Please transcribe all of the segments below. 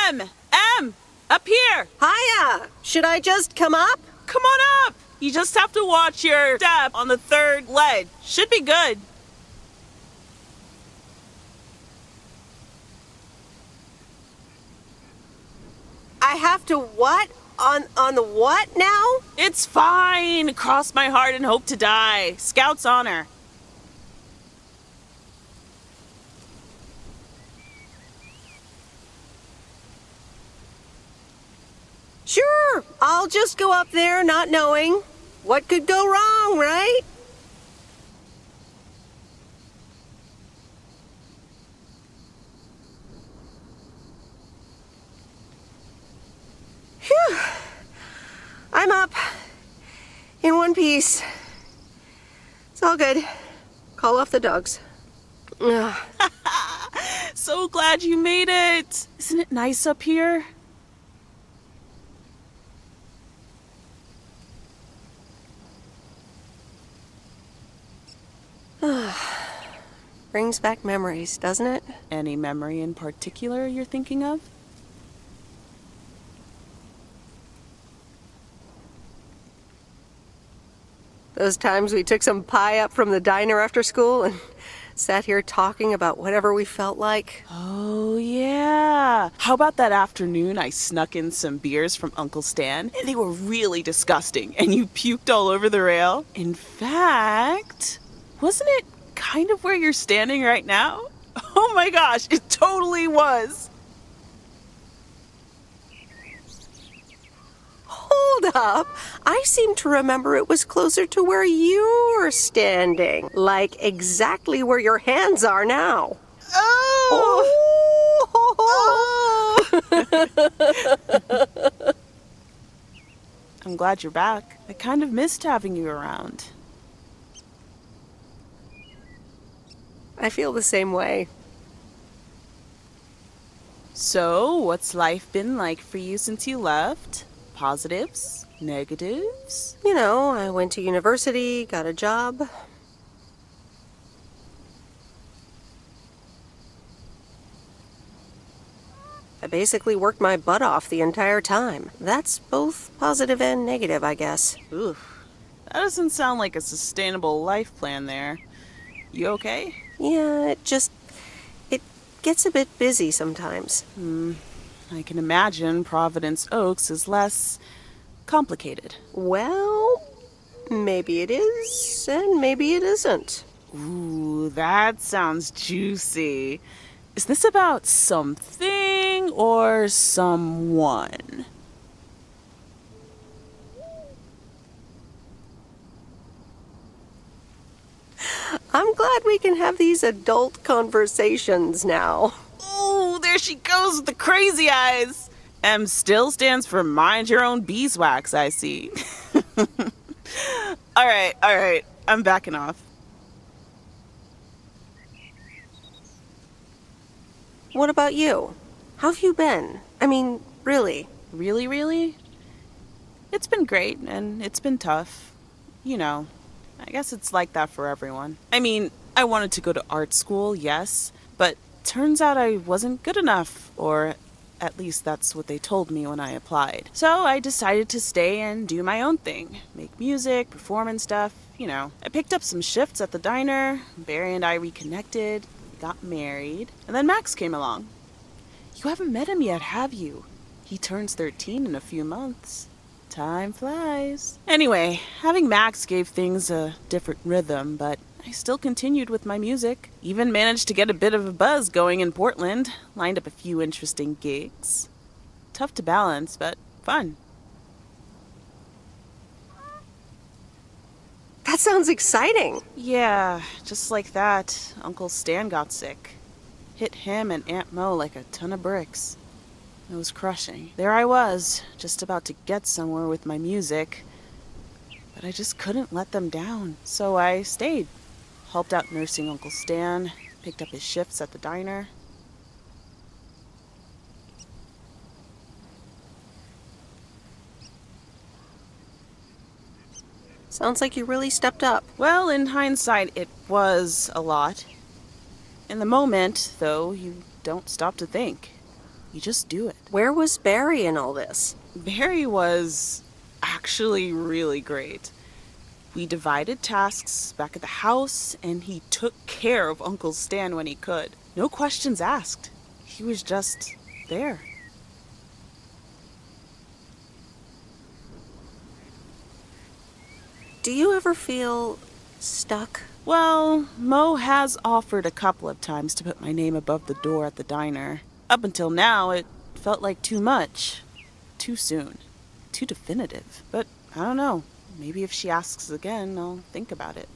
Em, up here. Hiya! Should I just come up? Come on up. You just have to watch your step on the third ledge. Should be good. I have to what? On the what now? It's fine. Cross my heart and hope to die. Scout's honor. Sure, I'll just go up there not knowing. What could go wrong, right? Phew. I'm up. In one piece. It's all good. Call off the dogs. Ugh. So glad you made it. Isn't it nice up here? Brings back memories, doesn't it? Any memory in particular you're thinking of? Those times we took some pie up from the diner after school and sat here talking about whatever we felt like. Oh, yeah. How about that afternoon I snuck in some beers from Uncle Stan, and they were really disgusting, and you puked all over the rail? In fact, wasn't it kind of where you're standing right now? Oh my gosh, it totally was. Hold up. I seem to remember it was closer to where you were standing. Like exactly where your hands are now. Oh! I'm glad you're back. I kind of missed having you around. I feel the same way. So, what's life been like for you since you left? Positives? Negatives? You know, I went to university, got a job. I basically worked my butt off the entire time. That's both positive and negative, I guess. Oof. That doesn't sound like a sustainable life plan there. You okay? Yeah, it gets a bit busy sometimes. I can imagine Providence Oaks is less complicated. Well, maybe it is, and maybe it isn't. Ooh, that sounds juicy. Is this about something or someone? I'm glad we can have these adult conversations now. Ooh, there she goes with the crazy eyes. M still stands for mind your own beeswax, I see. All right. I'm backing off. What about you? How have you been? I mean, really? Really? It's been great, and it's been tough. You know, I guess it's like that for everyone. I mean, I wanted to go to art school, yes, but turns out I wasn't good enough, or at least that's what they told me when I applied. So I decided to stay and do my own thing. Make music, perform and stuff, you know. I picked up some shifts at the diner, Barry and I reconnected, got married, and then Max came along. You haven't met him yet, have you? He turns 13 in a few months. Time flies. Anyway, having Max gave things a different rhythm, but I still continued with my music. Even managed to get a bit of a buzz going in Portland. Lined up a few interesting gigs. Tough to balance, but fun. That sounds exciting. Yeah, just like that, Uncle Stan got sick. Hit him and Aunt Mo like a ton of bricks. It was crushing. There I was, just about to get somewhere with my music, but I just couldn't let them down. So I stayed. Helped out nursing Uncle Stan, picked up his shifts at the diner. Sounds like you really stepped up. Well, in hindsight, it was a lot. In the moment, though, you don't stop to think. You just do it. Where was Barry in all this? Barry was actually really great. We divided tasks back at the house, and he took care of Uncle Stan when he could. No questions asked. He was just there. Do you ever feel stuck? Well, Mo has offered a couple of times to put my name above the door at the diner. Up until now, it felt like too much. Too soon. Too definitive. But I don't know. Maybe if she asks again, I'll think about it.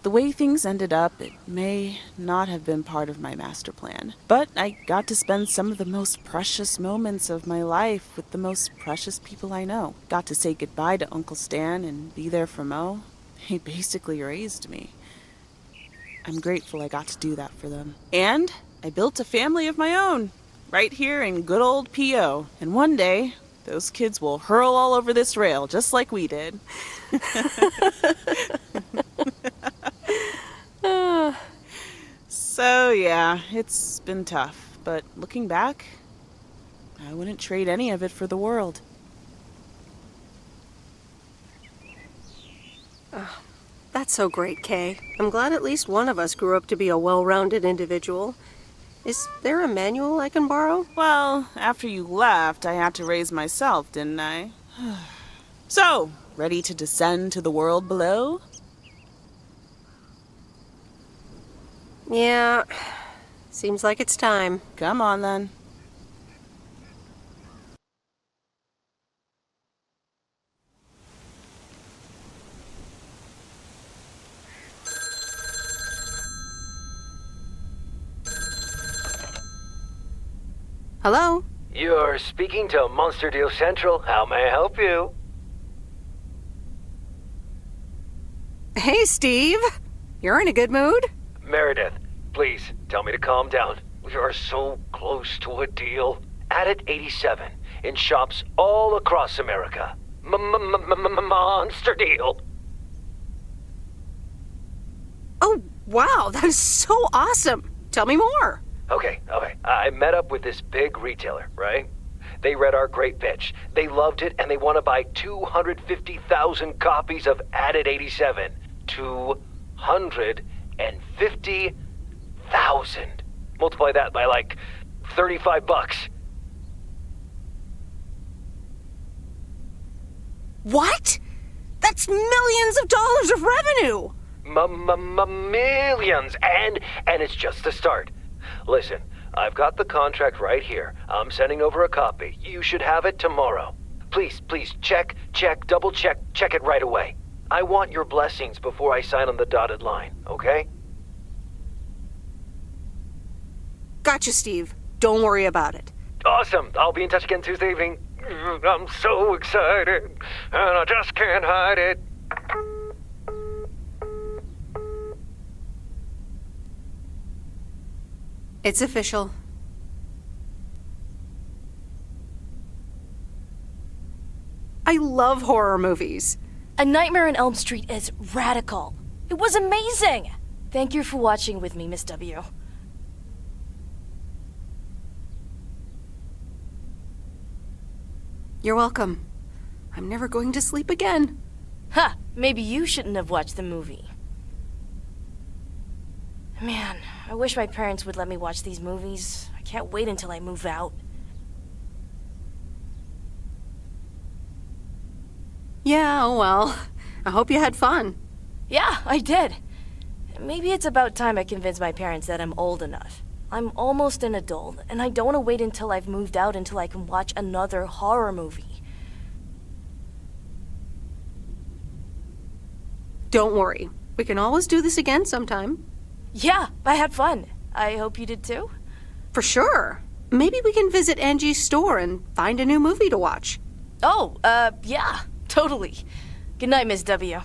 The way things ended up, it may not have been part of my master plan. But I got to spend some of the most precious moments of my life with the most precious people I know. Got to say goodbye to Uncle Stan and be there for Mo. He basically raised me. I'm grateful I got to do that for them. And I built a family of my own, right here in good old P.O. And one day, those kids will hurl all over this rail, just like we did. So yeah, it's been tough. But looking back, I wouldn't trade any of it for the world. That's so great, Kay. I'm glad at least one of us grew up to be a well-rounded individual. Is there a manual I can borrow? Well, after you left, I had to raise myself, didn't I? So, ready to descend to the world below? Yeah, seems like it's time. Come on, then. Hello? You're speaking to Monster Deal Central. How may I help you? Hey, Steve. You're in a good mood? Meredith, please tell me to calm down. We are so close to a deal. Added 87 in shops all across America. Monster Deal. Oh, wow, that is so awesome. Tell me more. Okay. I met up with this big retailer, right? They read our great pitch. They loved it, and they want to buy 250,000 copies of Added 87. 250,000. Multiply that by like $35. What? That's millions of dollars of revenue. Millions, and it's just the start. Listen, I've got the contract right here. I'm sending over a copy. You should have it tomorrow. Please, check, double check it right away. I want your blessings before I sign on the dotted line, okay? Gotcha, Steve. Don't worry about it. Awesome. I'll be in touch again Tuesday evening. I'm so excited, and I just can't hide it. It's official. I love horror movies. A Nightmare on Elm Street is radical. It was amazing! Thank you for watching with me, Miss W. You're welcome. I'm never going to sleep again. Ha! Maybe you shouldn't have watched the movie. Man, I wish my parents would let me watch these movies. I can't wait until I move out. Yeah, oh well. I hope you had fun. Yeah, I did. Maybe it's about time I convince my parents that I'm old enough. I'm almost an adult, and I don't want to wait until I've moved out until I can watch another horror movie. Don't worry. We can always do this again sometime. Yeah, I had fun. I hope you did too. For sure. Maybe we can visit Angie's store and find a new movie to watch. Oh, yeah, totally. Good night, Miss W.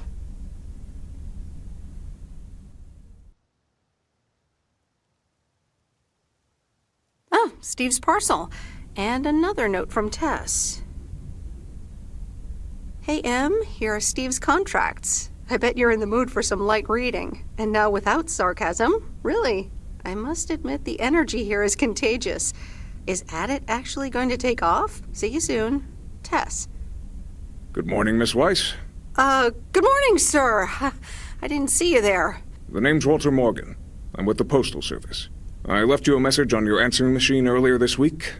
Oh, Steve's parcel. And another note from Tess. Hey, Em, here are Steve's contracts. I bet you're in the mood for some light reading. And now without sarcasm. Really. I must admit the energy here is contagious. Is Adit actually going to take off? See you soon. Tess. Good morning, Miss Weiss. Good morning, sir. I didn't see you there. The name's Walter Morgan. I'm with the Postal Service. I left you a message on your answering machine earlier this week.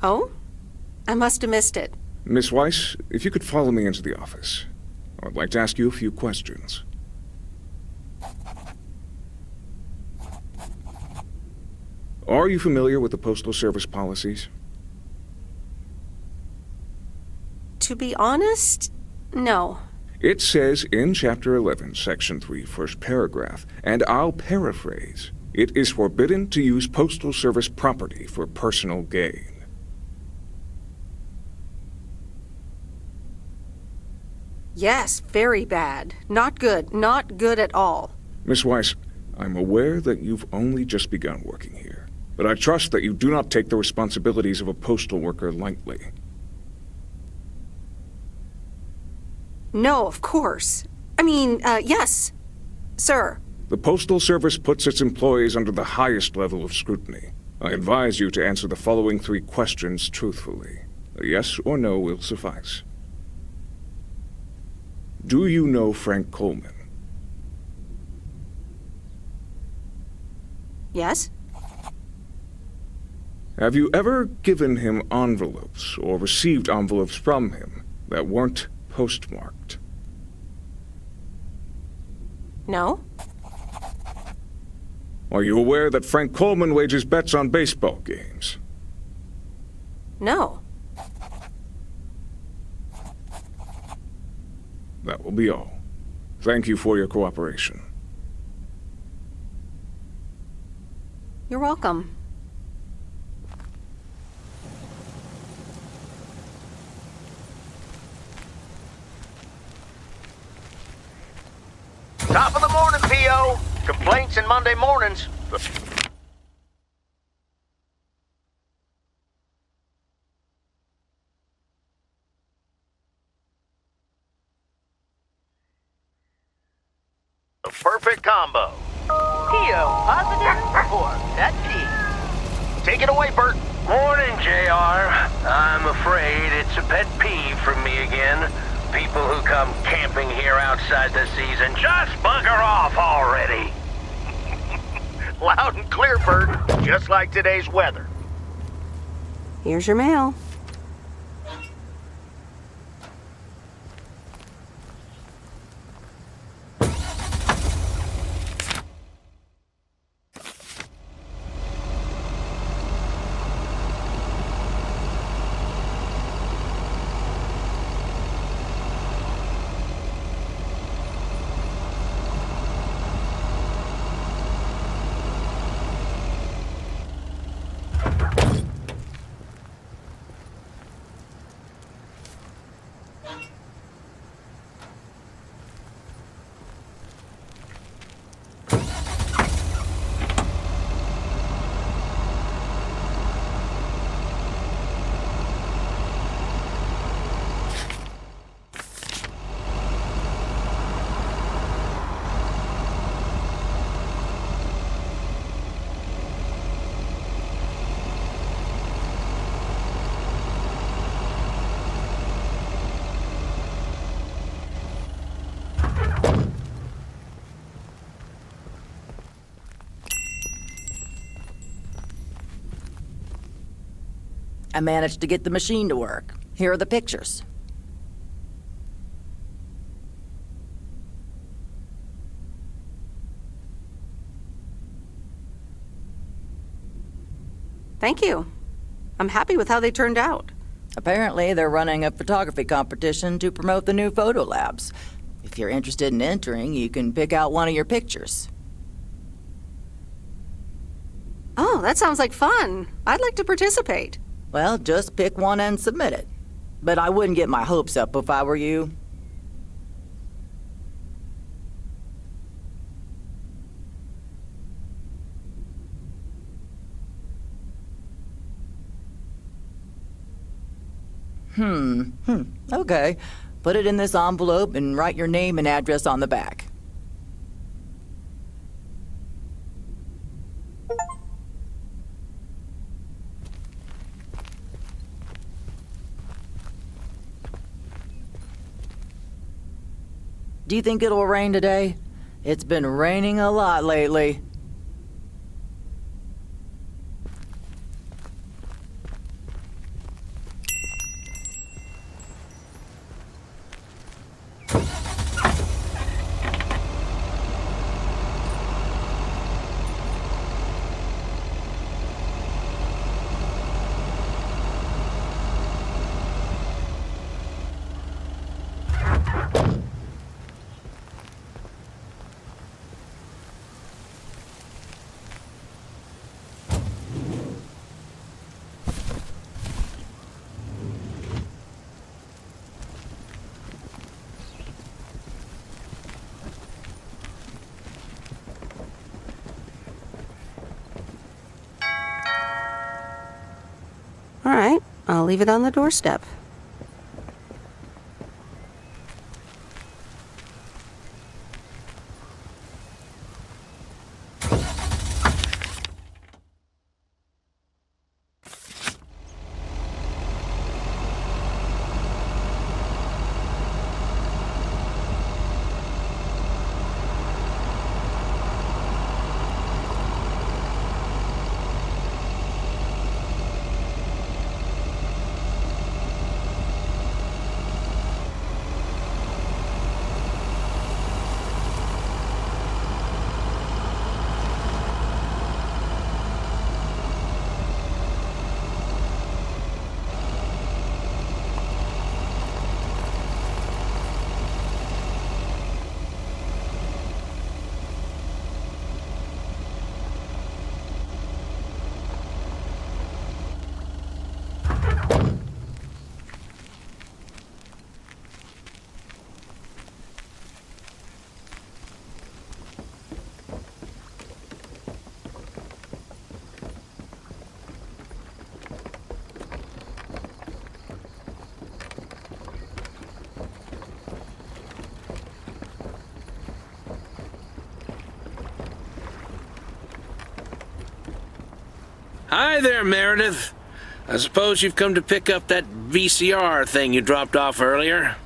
Oh? I must have missed it. Miss Weiss, if you could follow me into the office. I'd like to ask you a few questions. Are you familiar with the Postal Service policies? To be honest, no. It says in Chapter 11, Section 3, first paragraph, and I'll paraphrase, it is forbidden to use Postal Service property for personal gain. Yes, very bad. Not good. Not good at all. Miss Weiss, I'm aware that you've only just begun working here, but I trust that you do not take the responsibilities of a postal worker lightly. No, of course. I mean, yes, sir. The Postal Service puts its employees under the highest level of scrutiny. I advise you to answer the following 3 questions truthfully. A yes or no will suffice. Do you know Frank Coleman? Yes? Have you ever given him envelopes or received envelopes from him that weren't postmarked? No? Are you aware that Frank Coleman wages bets on baseball games? No. That will be all. Thank you for your cooperation. You're welcome. Top of the morning, P.O. Complaints in Monday mornings. A perfect combo. P.O. Positive or pet peeve? Take it away, Burt. Morning, JR. I'm afraid it's a pet peeve for me again. People who come camping here outside the season, just bugger off already. Loud and clear, Burt. Just like today's weather. Here's your mail. I managed to get the machine to work. Here are the pictures. Thank you. I'm happy with how they turned out. Apparently, they're running a photography competition to promote the new photo labs. If you're interested in entering, you can pick out one of your pictures. Oh, that sounds like fun. I'd like to participate. Well, just pick one and submit it. But I wouldn't get my hopes up if I were you. Okay. Put it in this envelope and write your name and address on the back. Do you think it'll rain today? It's been raining a lot lately. All right, I'll leave it on the doorstep. Hi there, Meredith. I suppose you've come to pick up that VCR thing you dropped off earlier?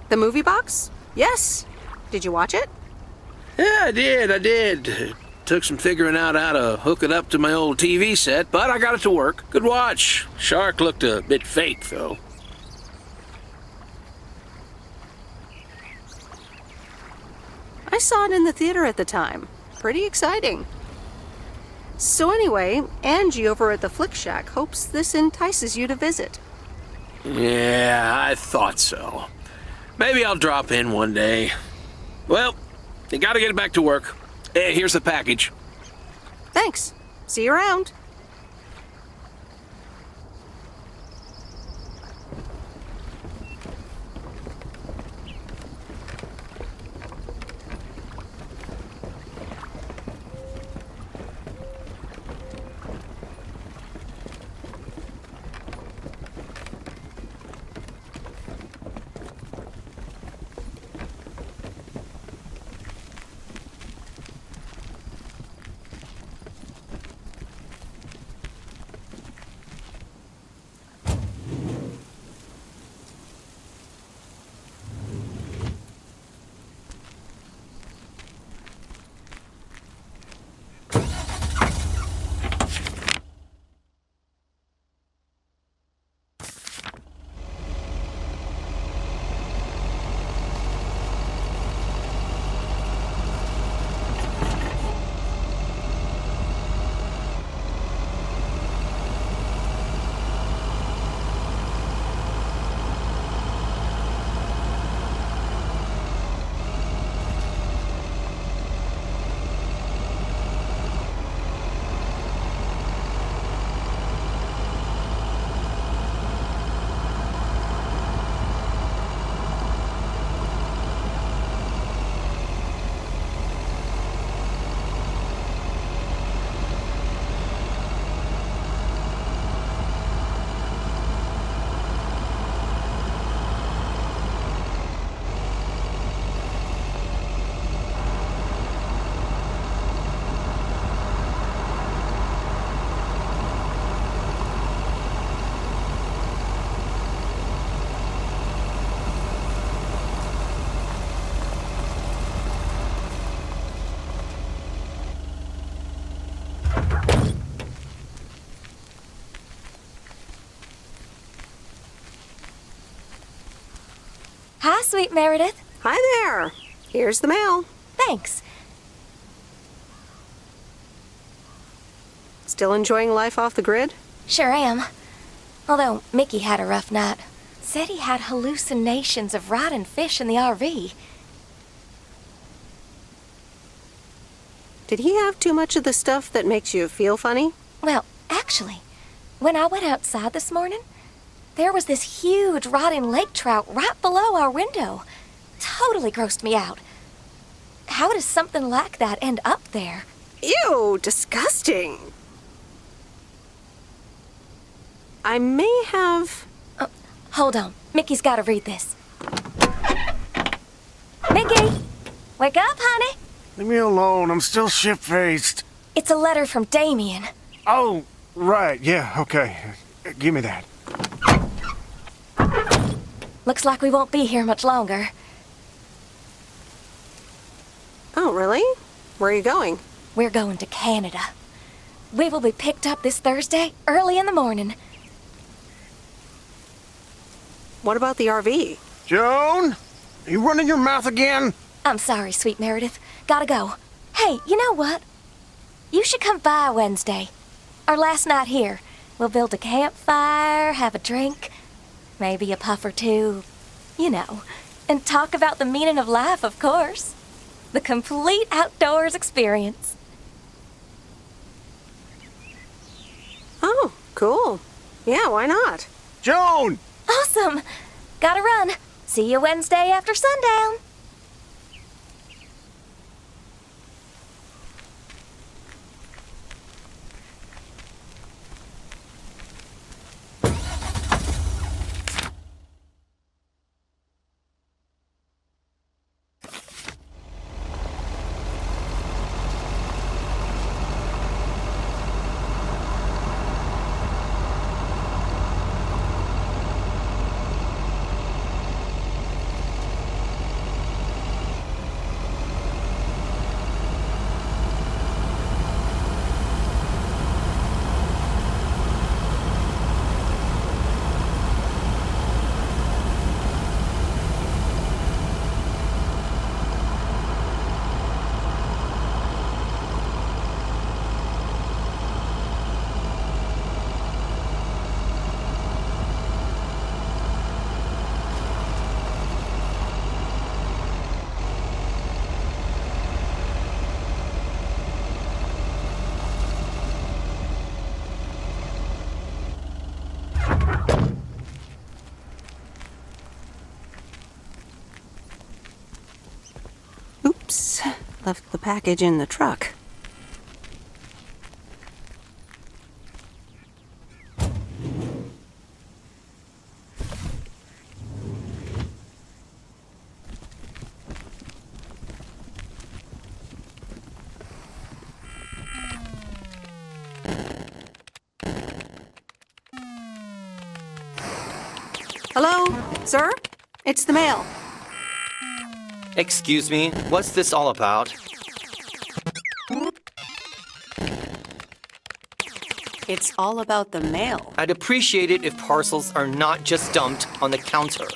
The movie box? Yes. Did you watch it? Yeah, I did. Took some figuring out how to hook it up to my old TV set, but I got it to work. Good watch. Shark looked a bit fake, though. I saw it in the theater at the time. Pretty exciting. So anyway, Angie over at the Flick Shack hopes this entices you to visit. Yeah, I thought so. Maybe I'll drop in one day. Well, you gotta get back to work. Hey, here's the package. Thanks. See you around. Hi, sweet Meredith. Hi there. Here's the mail. Thanks. Still enjoying life off the grid? Sure am. Although Mickey had a rough night. Said he had hallucinations of riding fish in the RV. Did he have too much of the stuff that makes you feel funny? Well, actually, when I went outside this morning, there was this huge rotting lake trout right below our window. Totally grossed me out. How does something like that end up there? Ew, disgusting. I may have... Hold on. Mickey's gotta read this. Mickey! Wake up, honey! Leave me alone. I'm still shit-faced. It's a letter from Damien. Oh, right. Yeah, okay. Give me that. Looks like we won't be here much longer. Oh, really? Where are you going? We're going to Canada. We will be picked up this Thursday, early in the morning. What about the RV? Joan? Are you running your mouth again? I'm sorry, sweet Meredith. Gotta go. Hey, you know what? You should come by Wednesday. Our last night here. We'll build a campfire, have a drink, maybe a puff or two, you know, and talk about the meaning of life, of course. The complete outdoors experience. Oh, cool. Yeah, why not? Joan! Awesome! Gotta run. See you Wednesday after sundown. Oops. Left the package in the truck. Hello, sir? It's the mail. Excuse me, what's this all about? It's all about the mail. I'd appreciate it if parcels are not just dumped on the counter.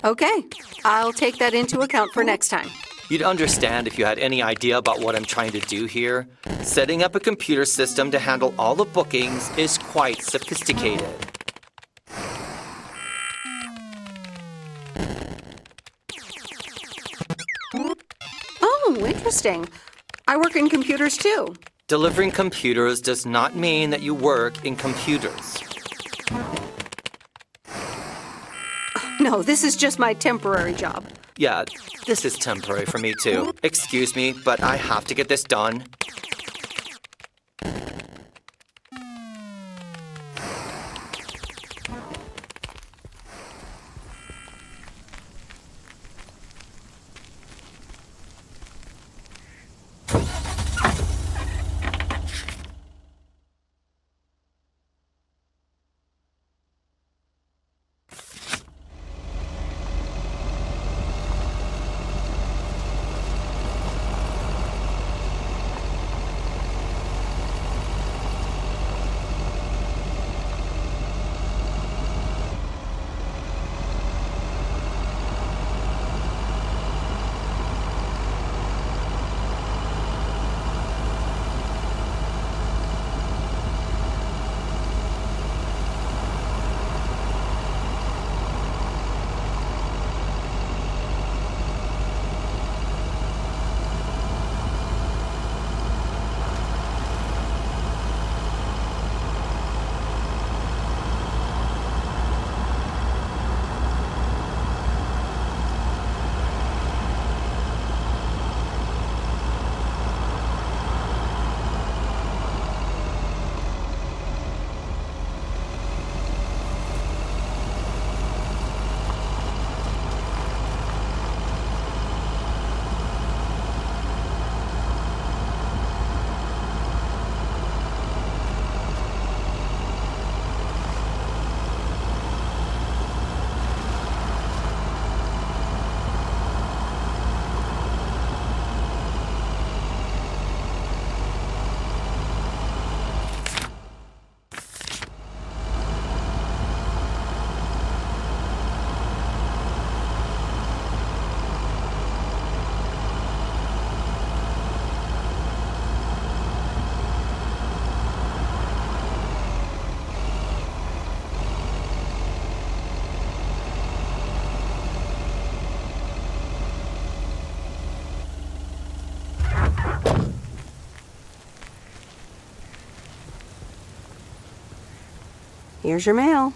Okay, I'll take that into account for next time. You'd understand if you had any idea about what I'm trying to do here. Setting up a computer system to handle all the bookings is quite sophisticated. Oh, interesting. I work in computers too. Delivering computers does not mean that you work in computers. No, this is just my temporary job. Yeah, this is temporary for me too. Excuse me, but I have to get this done. Here's your mail.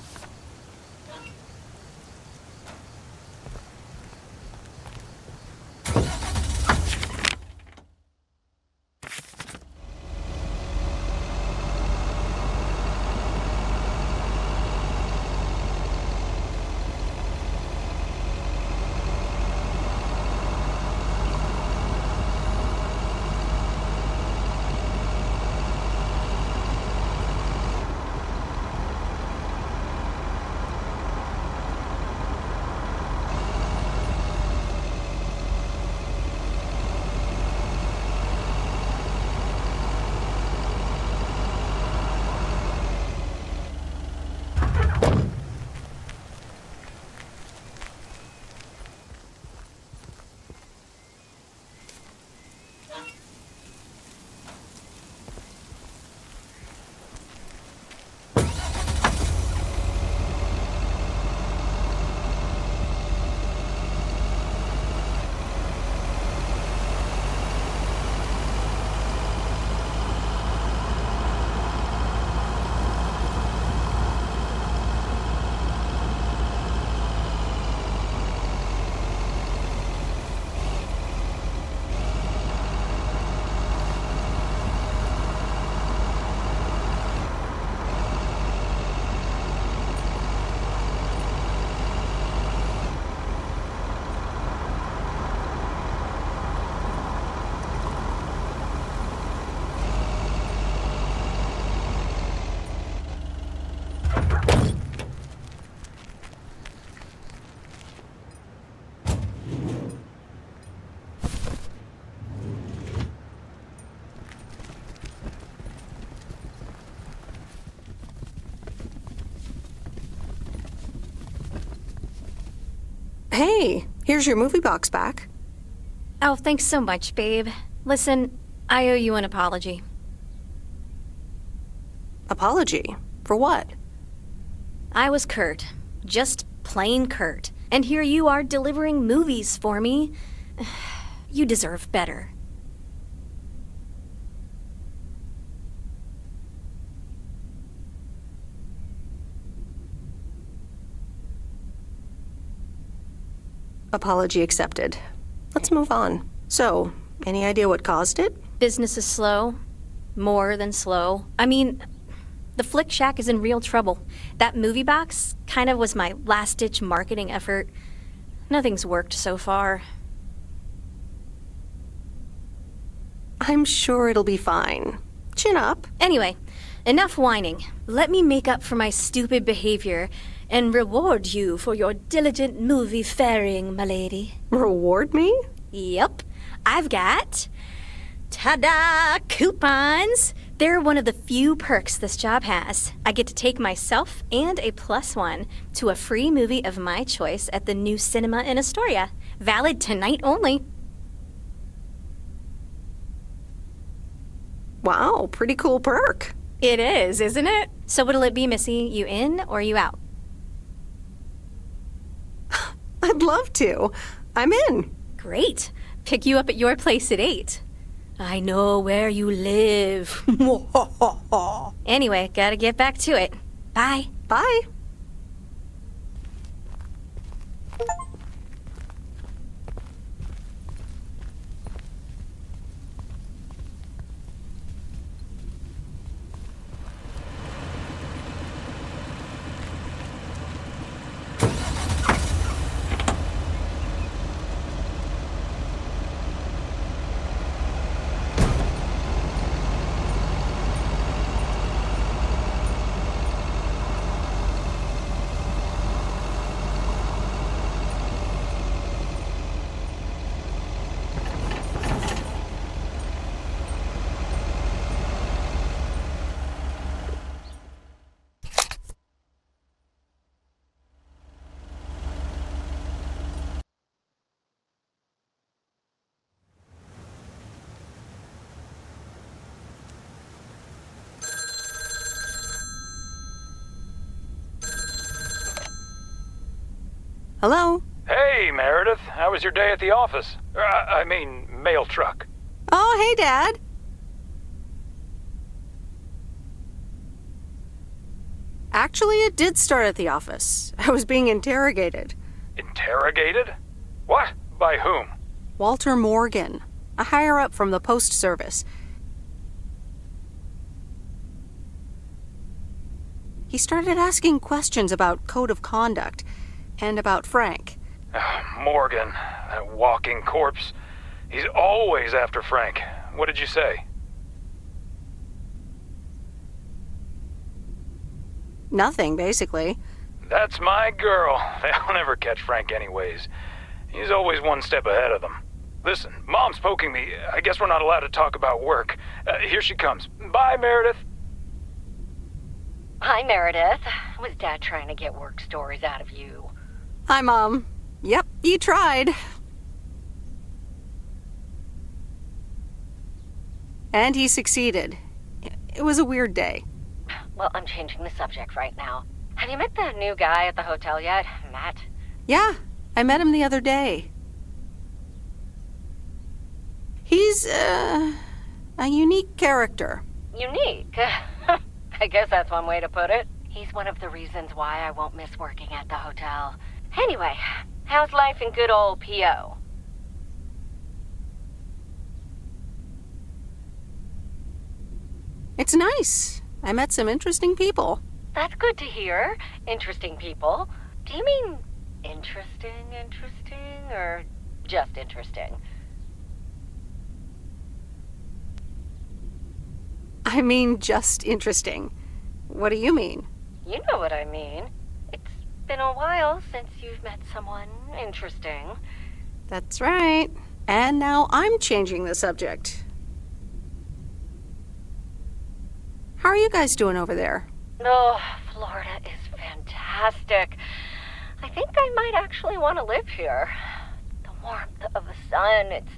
Hey, here's your movie box back. Oh, thanks so much, babe. Listen, I owe you an apology. Apology? For what? I was curt. Just plain curt. And here you are delivering movies for me. You deserve better. Apology accepted. Let's move on. So, any idea what caused it? Business is slow. More than slow. I mean, the Flick Shack is in real trouble. That movie box kind of was my last-ditch marketing effort. Nothing's worked so far. I'm sure it'll be fine. Chin up. Anyway, enough whining. Let me make up for my stupid behavior and reward you for your diligent movie faring, my lady. Reward me? Yep. I've got... ta-da! Coupons! They're one of the few perks this job has. I get to take myself and a +1 to a free movie of my choice at the new cinema in Astoria. Valid tonight only. Wow, pretty cool perk. It is, isn't it? So what'll it be, Missy? You in or you out? I'd love to. I'm in. Great. Pick you up at your place at 8. I know where you live. Anyway, gotta get back to it. Bye. Bye. Hello? Hey, Meredith. How was your day at the office? I mean, mail truck. Oh, hey, Dad. Actually, it did start at the office. I was being interrogated. Interrogated? What? By whom? Walter Morgan, a higher-up from the Post Service. He started asking questions about code of conduct and about Frank. Morgan, that walking corpse. He's always after Frank. What did you say? Nothing, basically. That's my girl. They'll never catch Frank anyways. He's always one step ahead of them. Listen, Mom's poking me. I guess we're not allowed to talk about work. Here she comes. Bye, Meredith. Hi, Meredith. Was Dad trying to get work stories out of you? Hi, Mom. Yep, you tried. And he succeeded. It was a weird day. Well, I'm changing the subject right now. Have you met the new guy at the hotel yet, Matt? Yeah, I met him the other day. He's, a unique character. Unique? I guess that's one way to put it. He's one of the reasons why I won't miss working at the hotel. Anyway, how's life in good old P.O.? It's nice. I met some interesting people. That's good to hear. Interesting people. Do you mean interesting, or just interesting? I mean, just interesting. What do you mean? You know what I mean. It's been a while since you've met someone interesting. That's right. And now I'm changing the subject. How are you guys doing over there? Oh, Florida is fantastic. I think I might actually want to live here. The warmth of the sun, it's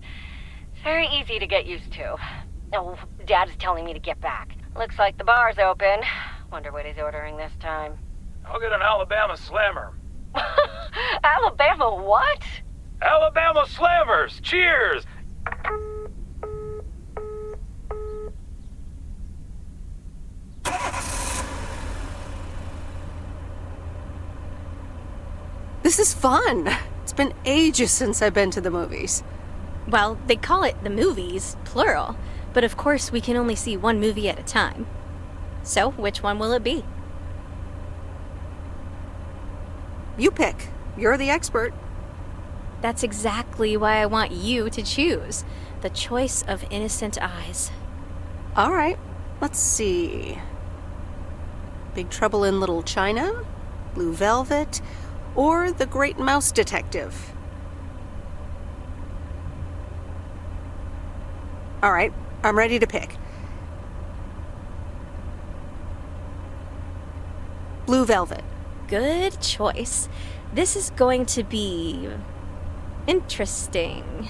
very easy to get used to. Oh, Dad is telling me to get back. Looks like the bar's open. Wonder what he's ordering this time. I'll get an Alabama Slammer. Alabama what? Alabama Slammers! Cheers! This is fun. It's been ages since I've been to the movies. Well, they call it the movies, plural, but of course we can only see one movie at a time. So, which one will it be? You pick. You're the expert. That's exactly why I want you to choose. The choice of innocent eyes. All right. Let's see. Big Trouble in Little China, Blue Velvet, or The Great Mouse Detective. All right, I'm ready to pick. Blue Velvet. Good choice. This is going to be interesting.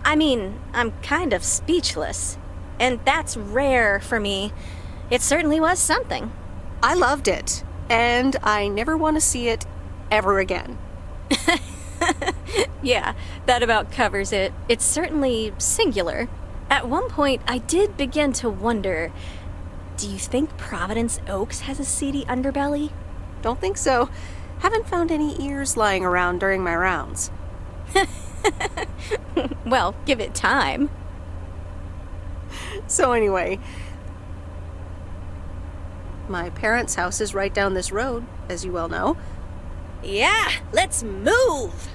I mean, I'm kind of speechless, and that's rare for me. It certainly was something. I loved it, and I never want to see it ever again. Yeah, that about covers it. It's certainly singular. At one point, I did begin to wonder, do you think Providence Oaks has a seedy underbelly? Don't think so. Haven't found any ears lying around during my rounds. Well, give it time. So anyway, my parents' house is right down this road, as you well know. Yeah, let's move!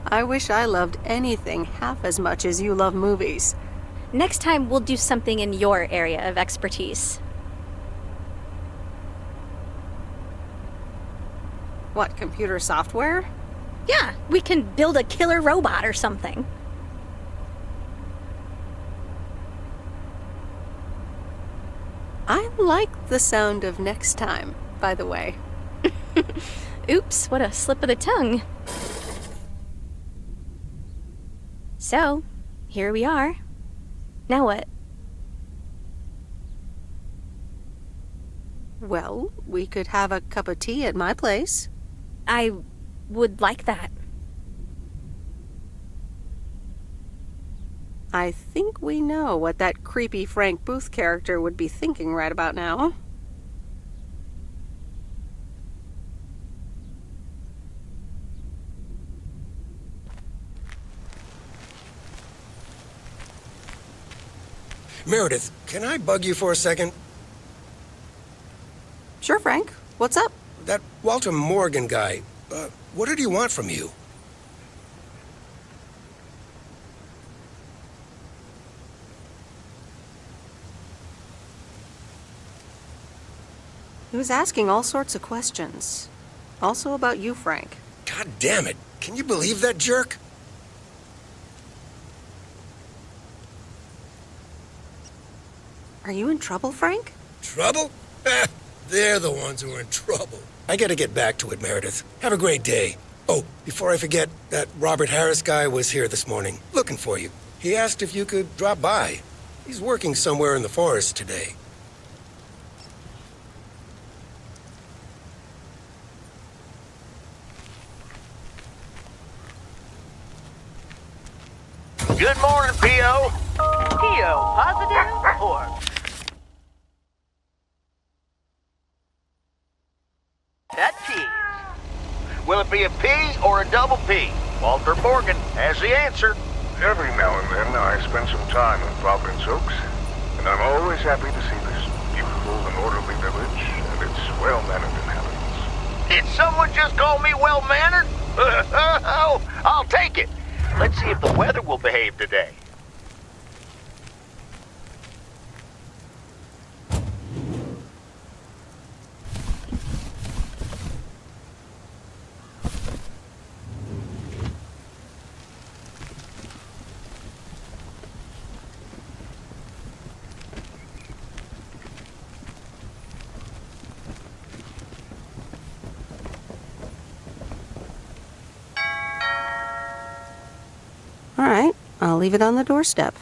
I wish I loved anything half as much as you love movies. Next time, we'll do something in your area of expertise. What, computer software? Yeah, we can build a killer robot or something. I like the sound of next time, by the way. Oops, what a slip of the tongue. So, here we are. Now what? Well, we could have a cup of tea at my place. I would like that. I think we know what that creepy Frank Booth character would be thinking right about now. Meredith, can I bug you for a second? Sure, Frank. What's up? That Walter Morgan guy, what did he want from you? He was asking all sorts of questions. Also about you, Frank. God damn it. Can you believe that jerk? Are you in trouble, Frank? Trouble? They're the ones who are in trouble. I gotta get back to it, Meredith. Have a great day. Oh, before I forget, that Robert Harris guy was here this morning, looking for you. He asked if you could drop by. He's working somewhere in the forest today. Good morning, P.O. P.O. positive or pet peeve? Will it be a P or a double P? Walter Morgan has the answer. Every now and then I spend some time in Providence Oaks, and I'm always happy to see this beautiful and orderly village and its well-mannered inhabitants. Did someone just call me well-mannered? I'll take it. Let's see if the weather will behave today. All right, I'll leave it on the doorstep.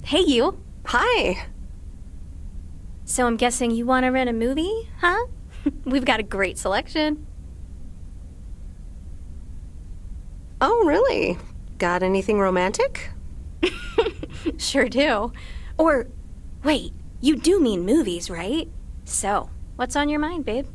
Hey, you. Hi. So I'm guessing you want to rent a movie, huh? We've got a great selection. Oh, really? Got anything romantic? Sure do. Or, wait, You do mean movies, right? So, what's on your mind, babe?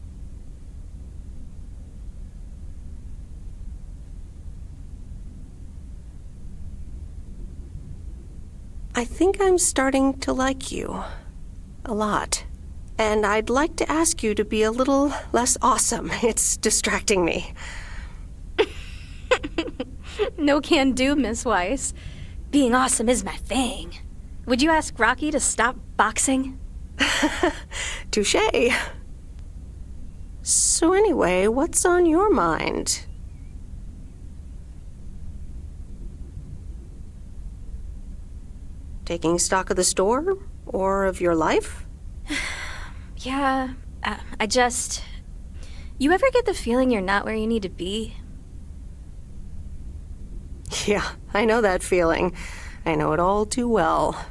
I think I'm starting to like you. A lot. And I'd like to ask you to be a little less awesome. It's distracting me. No can do, Miss Weiss. Being awesome is my thing. Would you ask Rocky to stop boxing? Touché. So anyway, what's on your mind? Taking stock of the store? Or of your life? Yeah, You ever get the feeling you're not where you need to be? Yeah, I know that feeling. I know it all too well.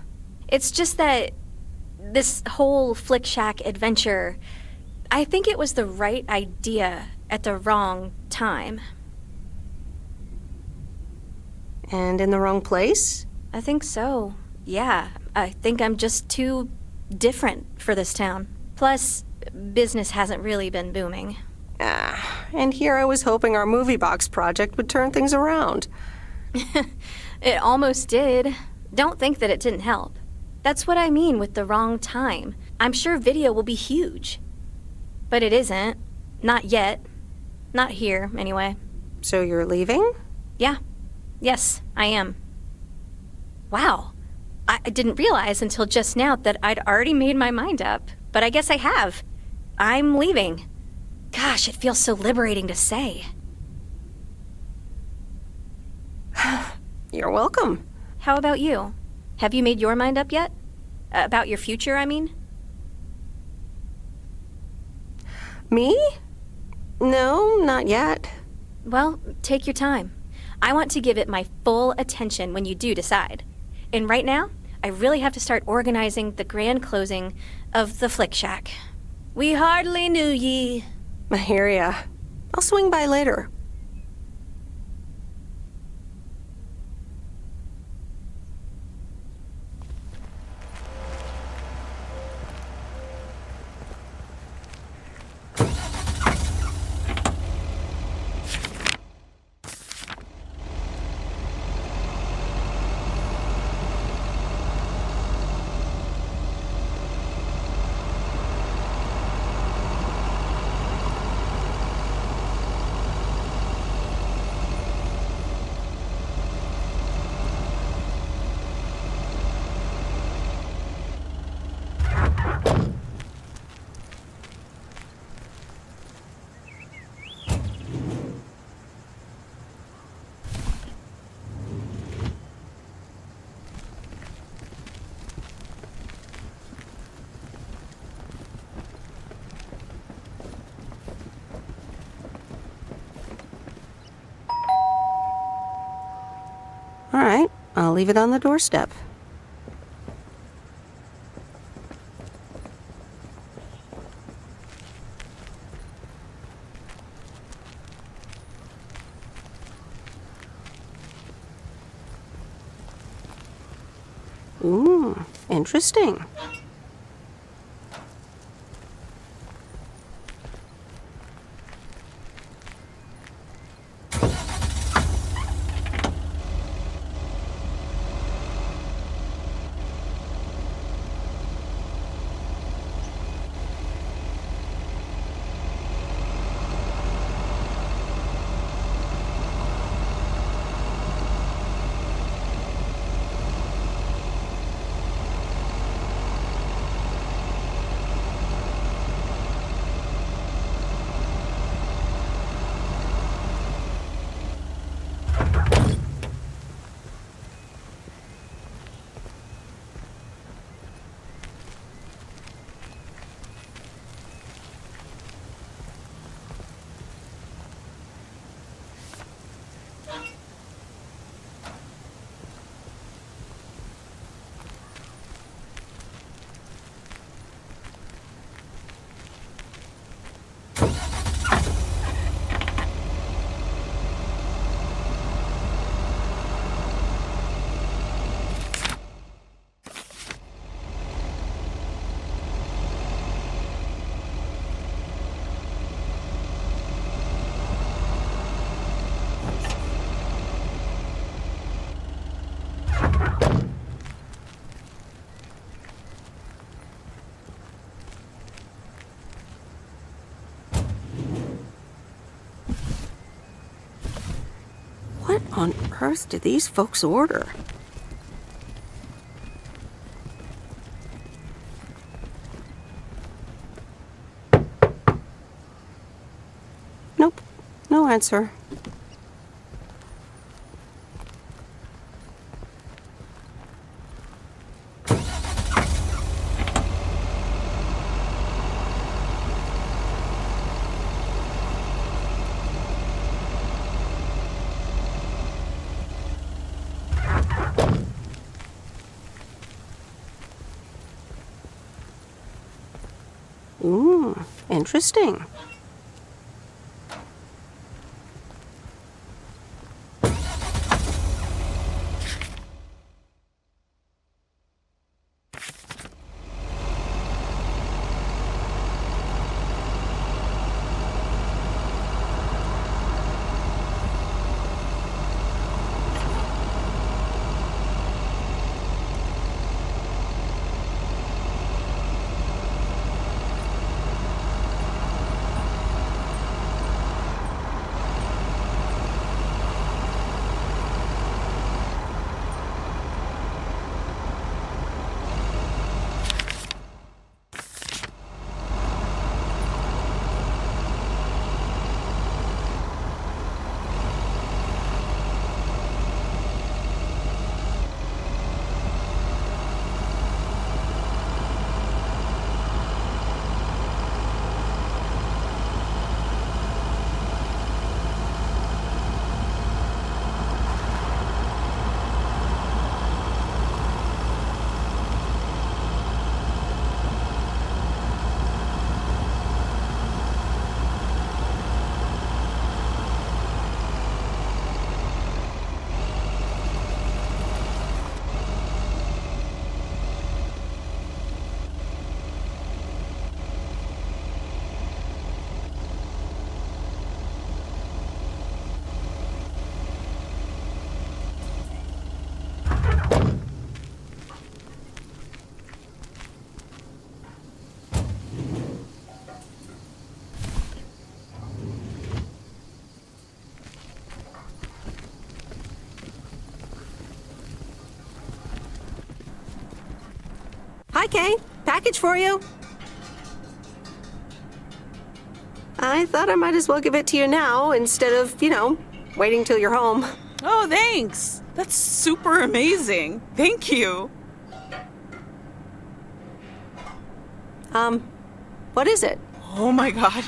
It's just that this whole Flick Shack adventure, I think it was the right idea at the wrong time. And in the wrong place? I think so. Yeah, I think I'm just too different for this town. Plus, business hasn't really been booming. And here I was hoping our moviebox project would turn things around. It almost did. Don't think that it didn't help. That's what I mean with the wrong time. I'm sure video will be huge. But it isn't. Not yet. Not here, anyway. So you're leaving? Yeah. Yes, I am. Wow. I didn't realize until just now that I'd already made my mind up. But I guess I have. I'm leaving. Gosh, it feels so liberating to say. You're welcome. How about you? Have you made your mind up yet? About your future, I mean? Me? No, not yet. Well, take your time. I want to give it my full attention when you do decide. And right now, I really have to start organizing the grand closing of the Flick Shack. We hardly knew ye. I hear ya. I'll swing by later. All right, I'll leave it on the doorstep. Ooh, interesting. What on earth did these folks order? Nope, no answer. Ooh, interesting. Hi, Kay. Package for you. I thought I might as well give it to you now instead of, waiting till you're home. Oh, thanks. That's super amazing. Thank you. What is it? Oh my god.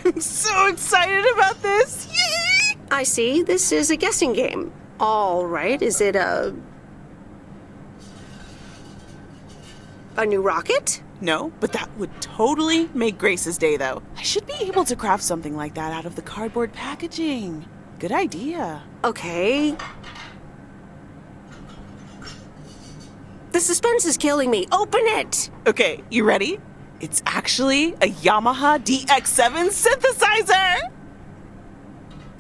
I'm so excited about this. Yay! I see. This is a guessing game. All right. Is it a new rocket? No, but that would totally make Grace's day, though. I should be able to craft something like that out of the cardboard packaging. Good idea. Okay. The suspense is killing me. Open it! Okay, you ready? It's actually a Yamaha DX7 synthesizer!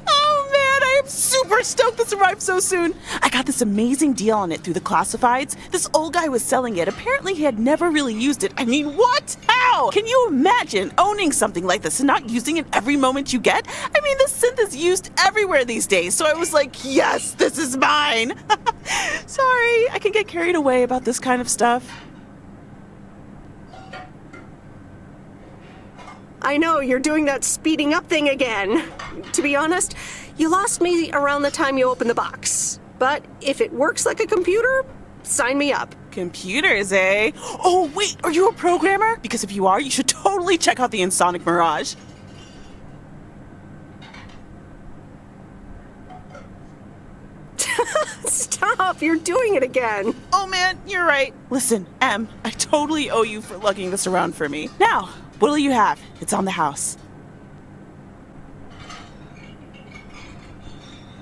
Oh man, I am super stoked this arrived so soon. I got this amazing deal on it through the classifieds. This old guy was selling it. Apparently he had never really used it. I mean, what? How? Can you imagine owning something like this and not using it every moment you get? I mean, this synth is used everywhere these days, so I was like, yes, this is mine. Sorry, I can get carried away about this kind of stuff. I know, you're doing that speeding up thing again. To be honest, you lost me around the time you opened the box. But if it works like a computer, sign me up. Computers, eh? Oh, wait, are you a programmer? Because if you are, you should totally check out the Insonic Mirage. Stop, you're doing it again. Oh man, you're right. Listen, Em, I totally owe you for lugging this around for me. Now, what'll you have? It's on the house.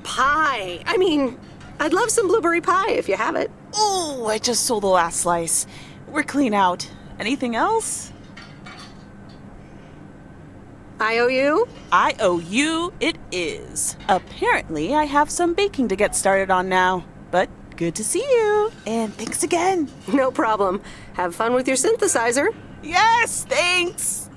Pie. I mean, I'd love some blueberry pie if you have it. Oh, I just sold the last slice. We're clean out. Anything else? I owe you? I owe you it is. Apparently, I have some baking to get started on now. But good to see you. And thanks again. No problem. Have fun with your synthesizer. Yes, thanks.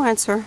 answer.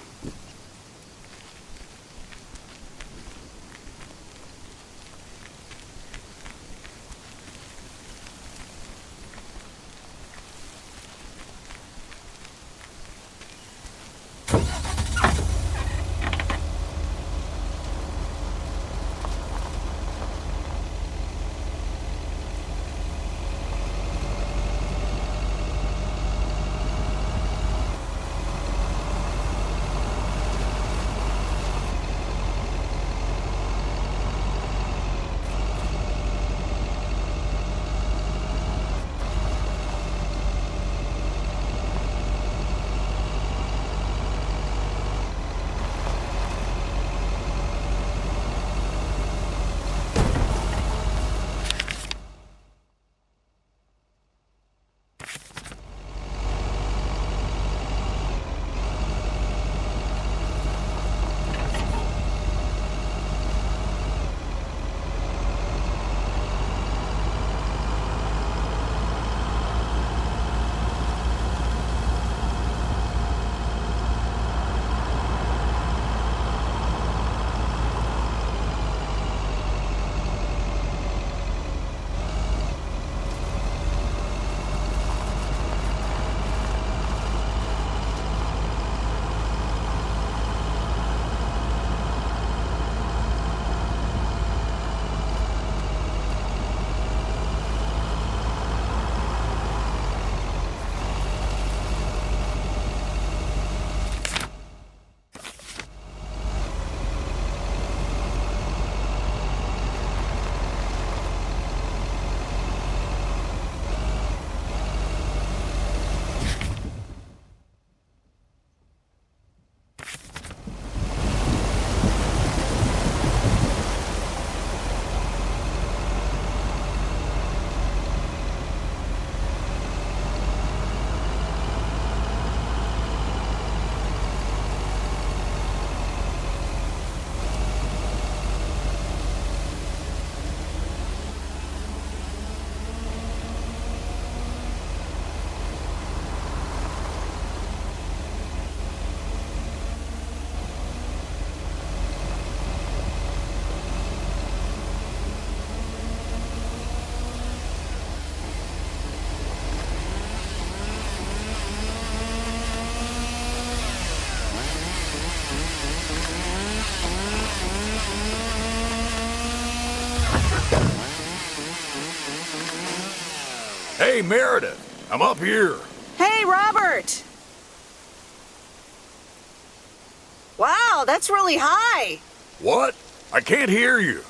Hey, Meredith, I'm up here. Hey, Robert! Wow, that's really high. What? I can't hear you.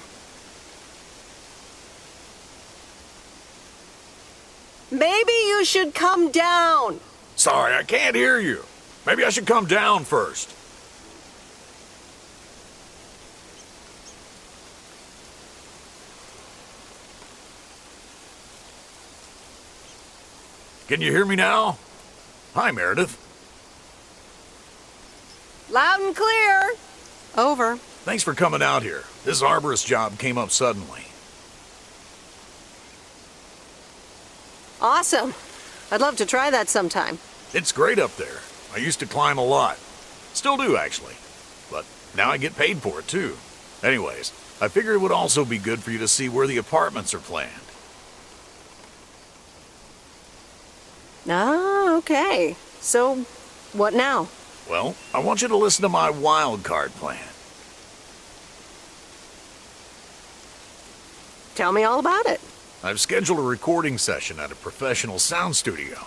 Maybe you should come down. Sorry, I can't hear you. Maybe I should come down first. Can you hear me now? Hi, Meredith. Loud and clear. Over. Thanks for coming out here. This arborist job came up suddenly. Awesome. I'd love to try that sometime. It's great up there. I used to climb a lot. Still do, actually. But now I get paid for it, too. Anyways, I figured it would also be good for you to see where the apartments are planned. Ah, okay. So, what now? Well, I want you to listen to my wild card plan. Tell me all about it. I've scheduled a recording session at a professional sound studio.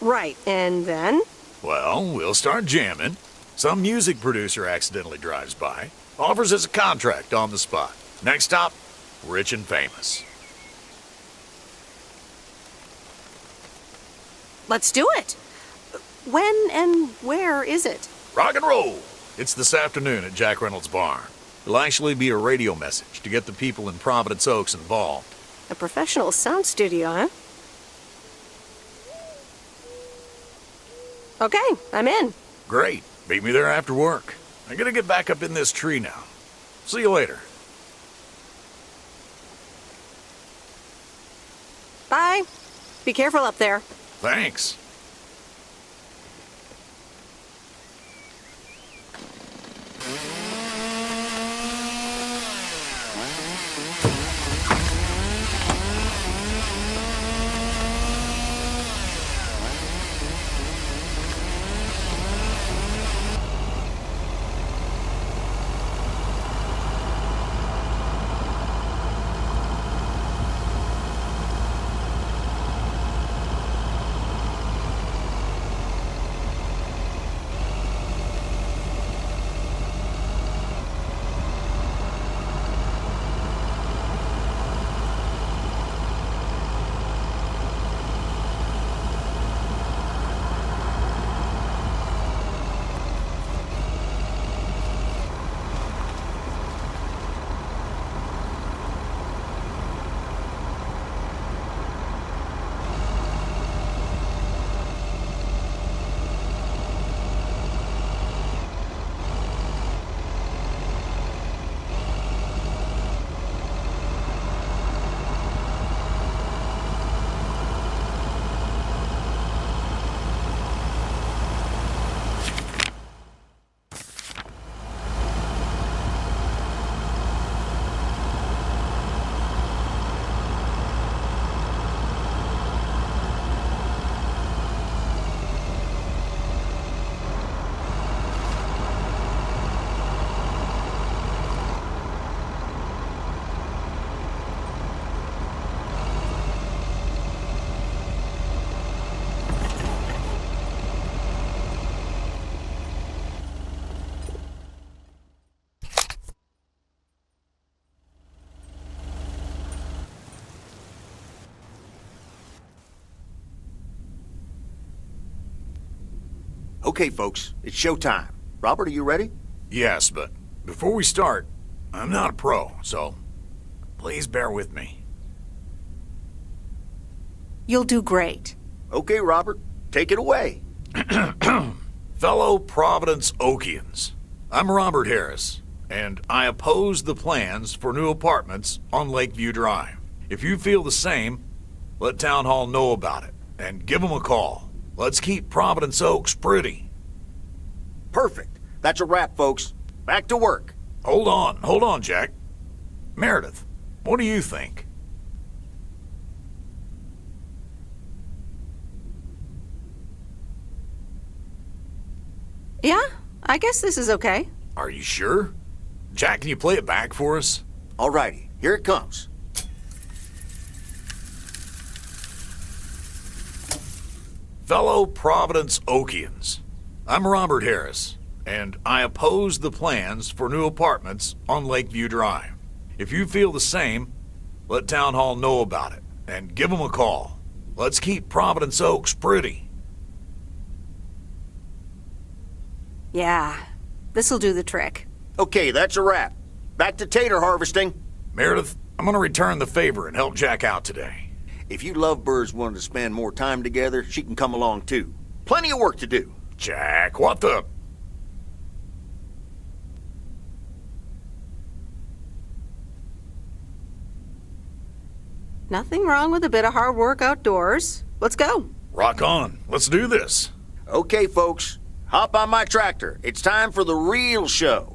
Right, and then? Well, we'll start jamming. Some music producer accidentally drives by, offers us a contract on the spot. Next stop, rich and famous. Let's do it. When and where is it? Rock and roll! It's this afternoon at Jack Reynolds' barn. It'll actually be a radio message to get the people in Providence Oaks involved. A professional sound studio, huh? Okay, I'm in. Great. Meet me there after work. I gotta get back up in this tree now. See you later. Bye. Be careful up there. Thanks. Okay, folks, it's showtime. Robert, are you ready? Yes, but before we start, I'm not a pro, so please bear with me. You'll do great. Okay, Robert, take it away. Fellow Providence Okians, I'm Robert Harris, and I oppose the plans for new apartments on Lakeview Drive. If you feel the same, let Town Hall know about it, and give them a call. Let's keep Providence Oaks pretty. Perfect. That's a wrap, folks. Back to work. Hold on, Jack. Meredith, what do you think? Yeah, I guess this is okay. Are you sure? Jack, can you play it back for us? Alrighty, here it comes. Fellow Providence Okians, I'm Robert Harris, and I oppose the plans for new apartments on Lakeview Drive. If you feel the same, let Town Hall know about it, and give them a call. Let's keep Providence Oaks pretty. Yeah, this'll do the trick. Okay, that's a wrap. Back to tater harvesting. Meredith, I'm gonna return the favor and help Jack out today. If you lovebirds want to spend more time together, she can come along too. Plenty of work to do. Jack, what the... Nothing wrong with a bit of hard work outdoors. Let's go. Rock on. Let's do this. Okay, folks. Hop on my tractor. It's time for the real show.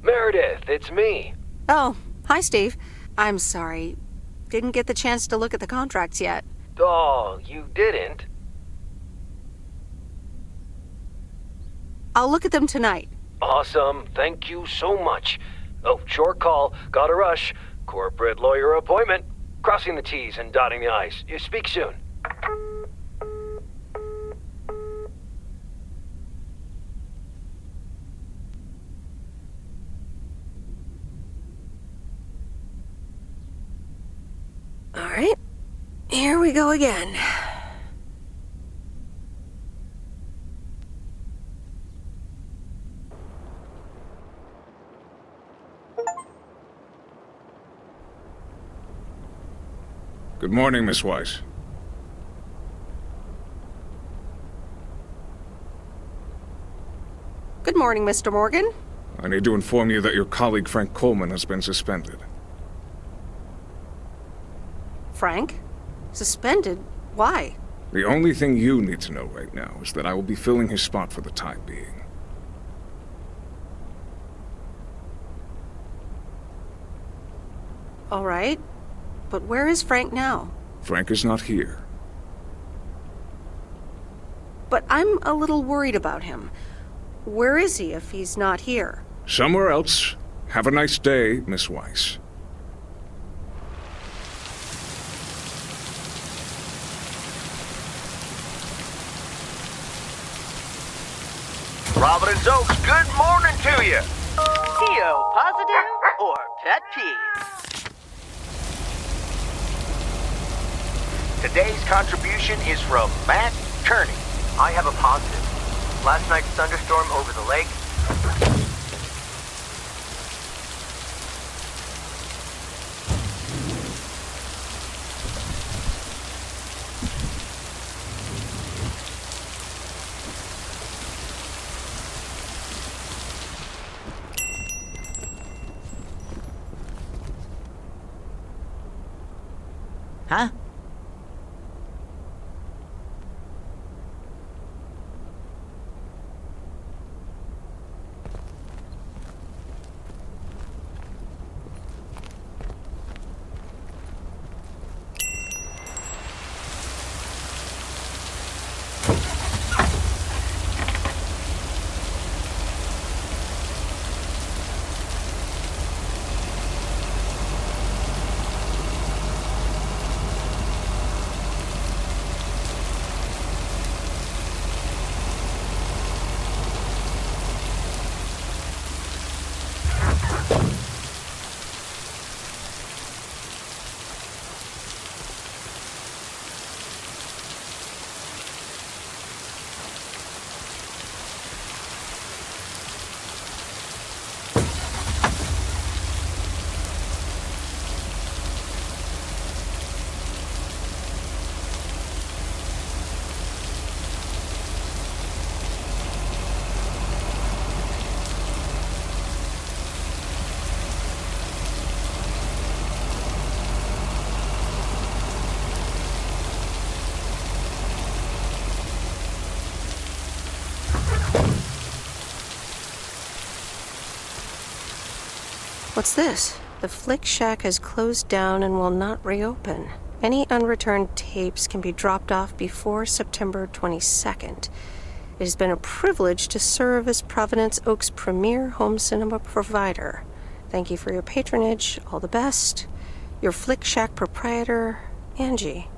Meredith, it's me. Oh, hi, Steve. I'm sorry. Didn't get the chance to look at the contracts yet. Oh, you didn't? I'll look at them tonight. Awesome. Thank you so much. Oh, short call. Gotta rush. Corporate lawyer appointment. Crossing the T's and dotting the I's. You speak soon. All right. Here we go again. Good morning, Miss Weiss. Good morning, Mr. Morgan. I need to inform you that your colleague Frank Coleman has been suspended. Frank? Suspended? Why? The only thing you need to know right now is that I will be filling his spot for the time being. All right. But where is Frank now? Frank is not here. But I'm a little worried about him. Where is he if he's not here? Somewhere else. Have a nice day, Miss Weiss. Providence Oaks, good morning to you. PO positive or pet peeve? Today's contribution is from Matt Kearney. I have a positive. Last night's thunderstorm over the lake. Huh? What's this? The Flick Shack has closed down and will not reopen. Any unreturned tapes can be dropped off before September 22nd. It has been a privilege to serve as Providence Oaks' premier home cinema provider. Thank you for your patronage. All the best. Your Flick Shack proprietor, Angie.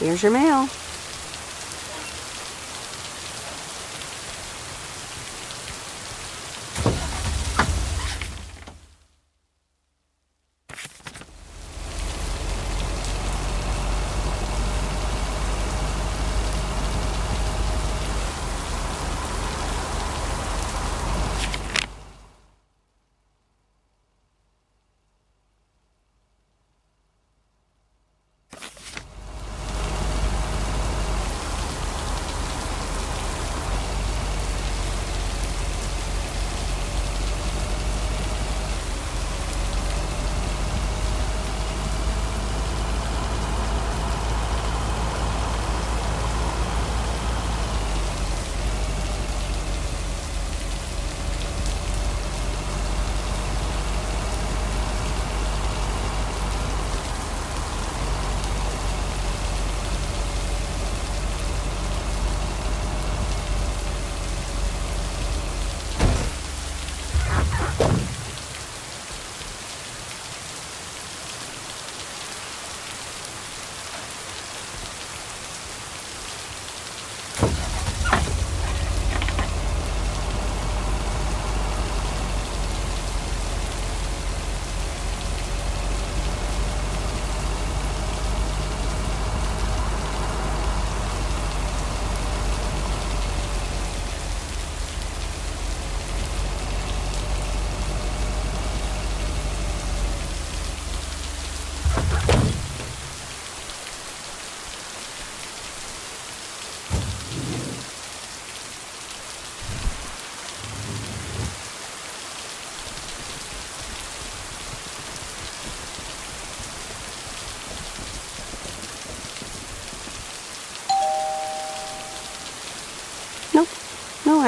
Here's your mail.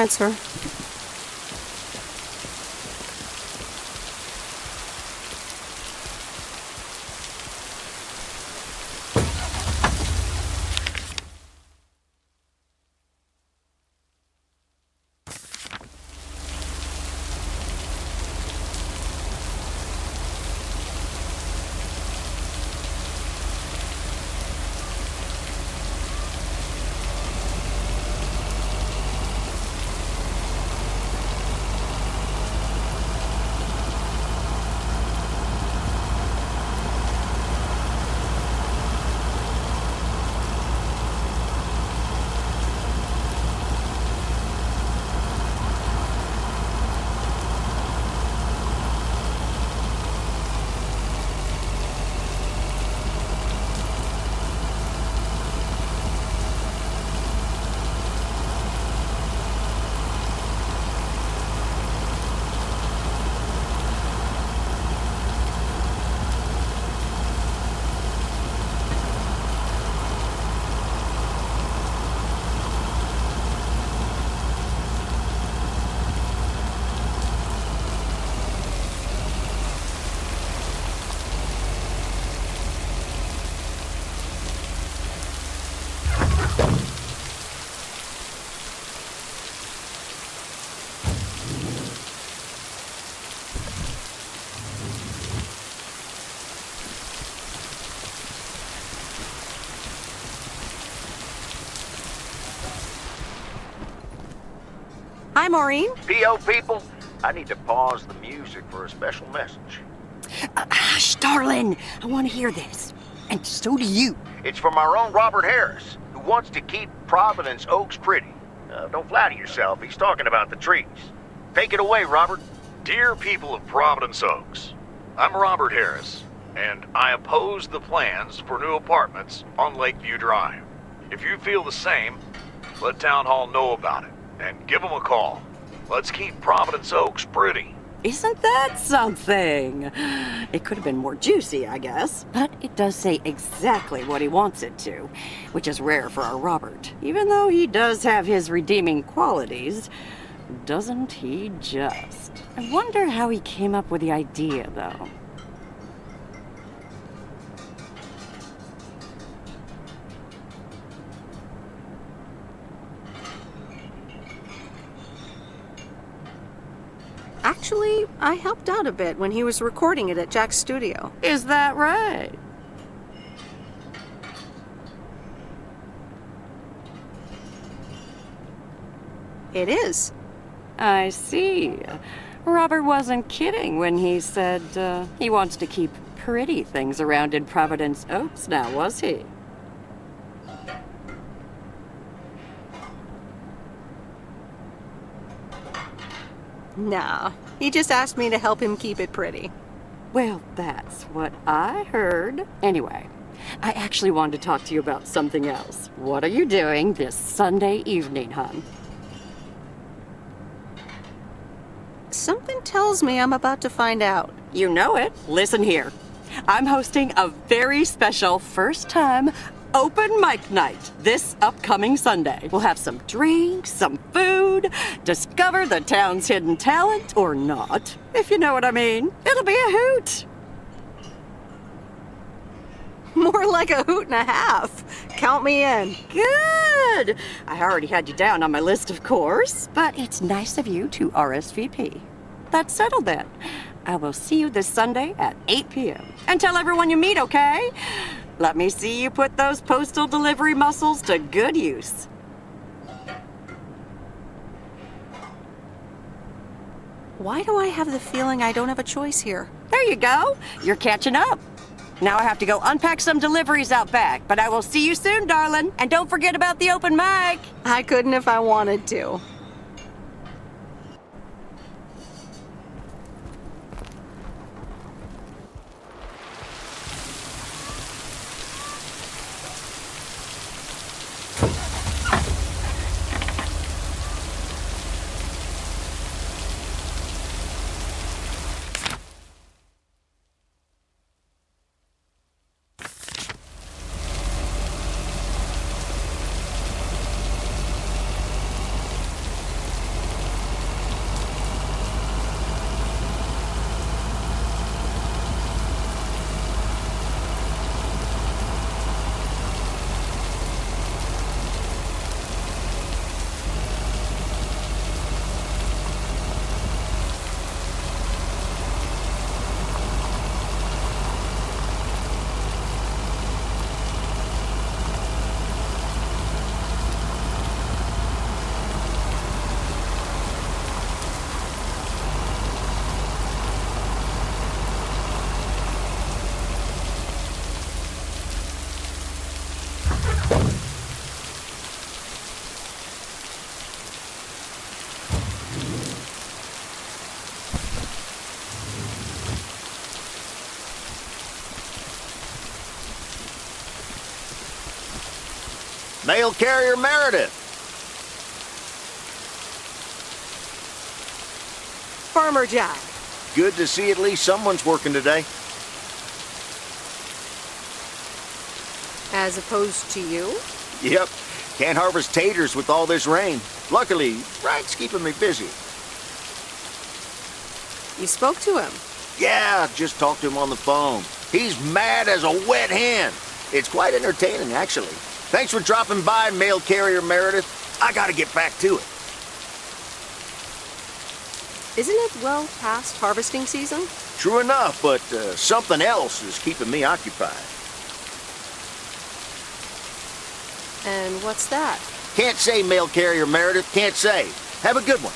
ahead, sir. Hi, Maureen. PO people, I need to pause the music for a special message. Hush, darling. I want to hear this. And so do you. It's from our own Robert Harris, who wants to keep Providence Oaks pretty. Don't flatter yourself. He's talking about the trees. Take it away, Robert. Dear people of Providence Oaks, I'm Robert Harris, and I oppose the plans for new apartments on Lakeview Drive. If you feel the same, let Town Hall know about it, and give them a call. Let's keep Providence Oaks pretty. Isn't that something? It could have been more juicy, I guess. But it does say exactly what he wants it to, which is rare for our Robert. Even though he does have his redeeming qualities, doesn't he just? I wonder how he came up with the idea, though. Actually, I helped out a bit when he was recording it at Jack's studio. Is that right? It is. I see. Robert wasn't kidding when he said he wants to keep pretty things around in Providence Oaks now, was he? Nah, he just asked me to help him keep it pretty. Well, that's what I heard. Anyway, I actually wanted to talk to you about something else. What are you doing this Sunday evening, hon? Something tells me I'm about to find out. You know it. Listen here. I'm hosting a very special first-time open mic night this upcoming Sunday. We'll have some drinks, some food, discover the town's hidden talent, or not, if you know what I mean. It'll be a hoot. More like a hoot and a half. Count me in. Good. I already had you down on my list, of course, but it's nice of you to RSVP. That's settled then. I will see you this Sunday at 8 p.m. And tell everyone you meet, okay? Let me see you put those postal delivery muscles to good use. Why do I have the feeling I don't have a choice here? There you go. You're catching up. Now I have to go unpack some deliveries out back, but I will see you soon, darling. And don't forget about the open mic. I couldn't if I wanted to. Mail carrier Meredith. Farmer Jack. Good to see at least someone's working today. As opposed to you? Yep. Can't harvest taters with all this rain. Luckily, Frank's keeping me busy. You spoke to him? Yeah, just talked to him on the phone. He's mad as a wet hen. It's quite entertaining, actually. Thanks for dropping by, mail carrier Meredith. I gotta get back to it. Isn't it well past harvesting season? True enough, but something else is keeping me occupied. And what's that? Can't say, mail carrier Meredith, can't say. Have a good one.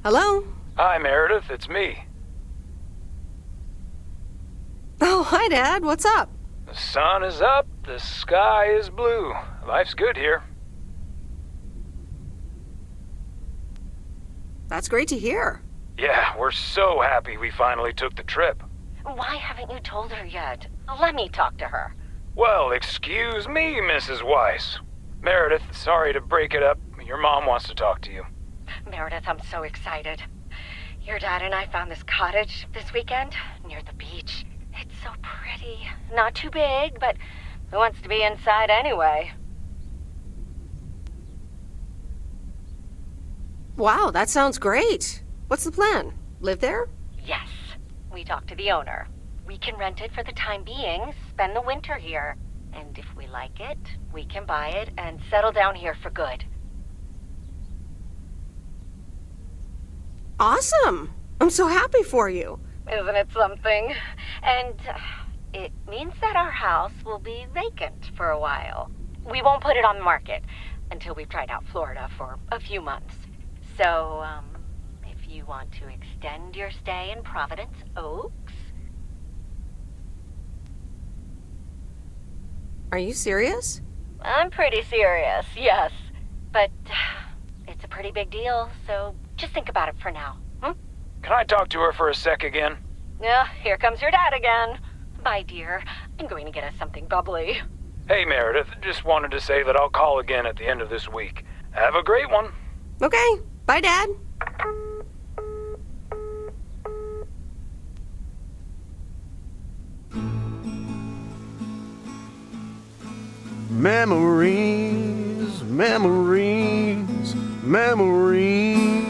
Hello? Hi, Meredith. It's me. Oh, hi, Dad. What's up? The sun is up. The sky is blue. Life's good here. That's great to hear. Yeah, we're so happy we finally took the trip. Why haven't you told her yet? Let me talk to her. Well, excuse me, Mrs. Weiss. Meredith, sorry to break it up. Your mom wants to talk to you. Meredith, I'm so excited. Your dad and I found this cottage this weekend near the beach. It's so pretty. Not too big, but who wants to be inside anyway? Wow, that sounds great. What's the plan? Live there? Yes. We talked to the owner. We can rent it for the time being, spend the winter here. And if we like it, we can buy it and settle down here for good. Awesome! I'm so happy for you. Isn't it something? And it means that our house will be vacant for a while. We won't put it on the market until we've tried out Florida for a few months. So, if you want to extend your stay in Providence Oaks... Are you serious? I'm pretty serious, yes. But it's a pretty big deal, so just think about it for now. Can I talk to her for a sec again? Yeah, here comes your dad again. Bye, dear. I'm going to get us something bubbly. Hey, Meredith. Just wanted to say that I'll call again at the end of this week. Have a great one. Okay. Bye, Dad. Memories, memories, memories.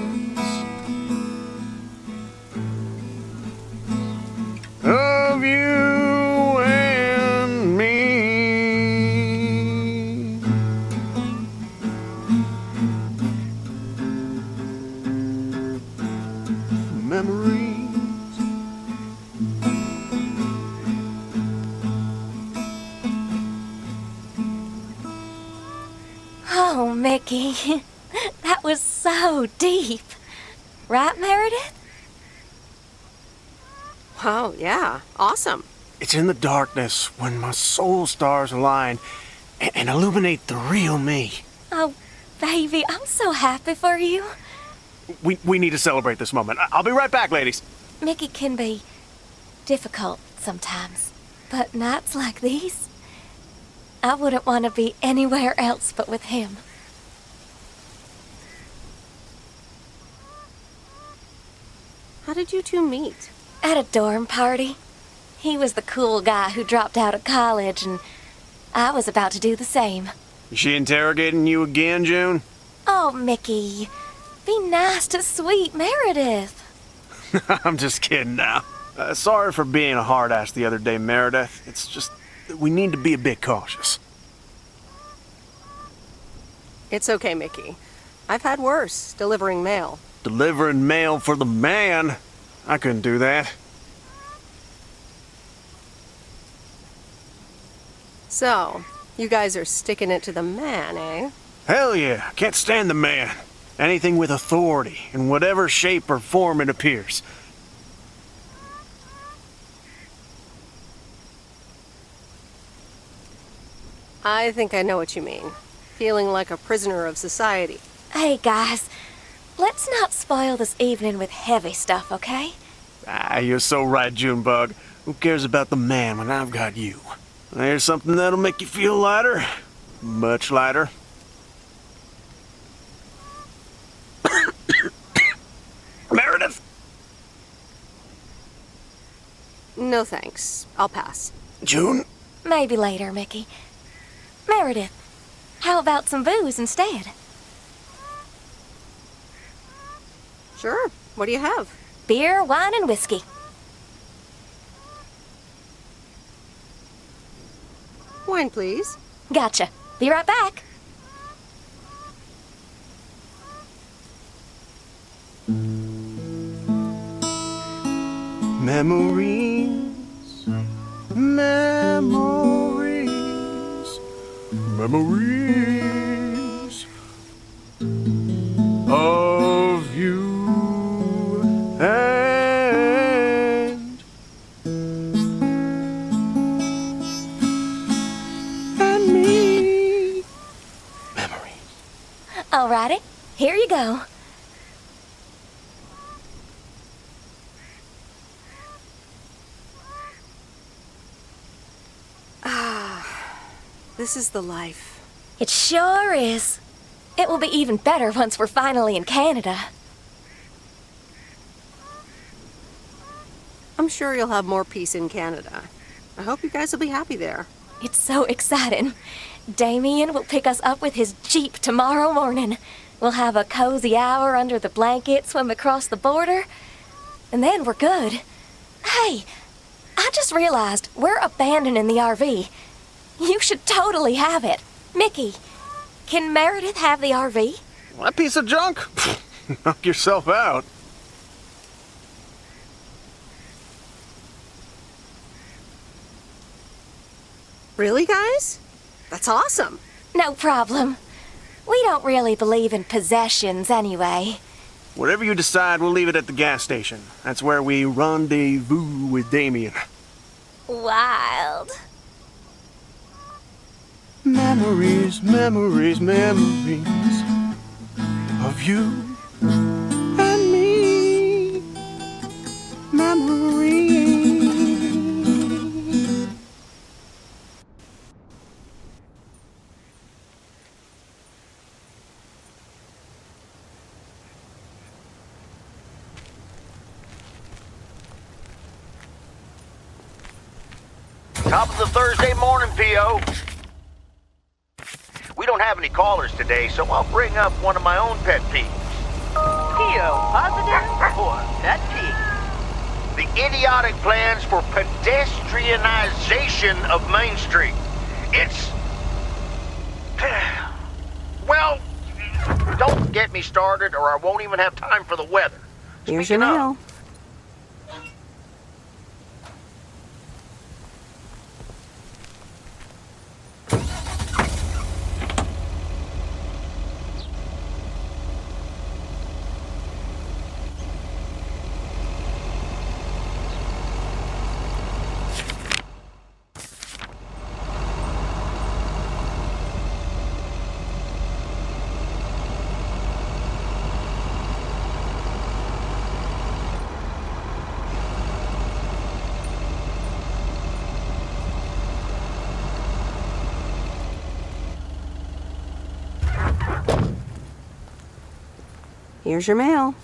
Oh, Mickey, that was so deep. Right, Meredith? Wow, yeah, awesome. It's in the darkness when my soul stars align and illuminate the real me. Oh, baby, I'm so happy for you. We need to celebrate this moment. I'll be right back, ladies. Mickey can be difficult sometimes, but nights like these, I wouldn't want to be anywhere else but with him. How did you two meet? At a dorm party. He was the cool guy who dropped out of college, and I was about to do the same. Is she interrogating you again, June? Oh, Mickey, be nice to sweet Meredith. I'm just kidding now. Sorry for being a hard ass the other day, Meredith. It's just that we need to be a bit cautious. It's okay, Mickey. I've had worse, delivering mail. Delivering mail for the man? I couldn't do that. So, you guys are sticking it to the man, eh? Hell yeah, can't stand the man. Anything with authority, in whatever shape or form it appears. I think I know what you mean. Feeling like a prisoner of society. Hey, guys, let's not spoil this evening with heavy stuff, okay? You're so right, Junebug. Who cares about the man when I've got you? There's something that'll make you feel lighter. Much lighter. Meredith? No thanks. I'll pass. June? Maybe later, Mickey. Meredith, how about some booze instead? Sure. What do you have? Beer, wine, and whiskey. Wine, please. Gotcha. Be right back. Memories, memories, memories of you and me. Memories. Alrighty, here you go. This is the life. It sure is. It will be even better once we're finally in Canada. I'm sure you'll have more peace in Canada. I hope you guys will be happy there. It's so exciting. Damien will pick us up with his Jeep tomorrow morning. We'll have a cozy hour under the blanket, swim across the border, and then we're good. Hey, I just realized we're abandoning the RV. You should totally have it. Mickey, can Meredith have the RV? That piece of junk? Knock yourself out. Really, guys? That's awesome. No problem. We don't really believe in possessions anyway. Whatever you decide, we'll leave it at the gas station. That's where we rendezvous with Damien. Wild. Memories, memories, memories of you and me. Memories. Top of the Thursday morning, P.O. We don't have any callers today, so I'll bring up one of my own pet peeves. P.O. positive or pet peeve? The idiotic plans for pedestrianization of Main Street. It's... well, don't get me started or I won't even have time for the weather. Here's your mail. Here's your mail.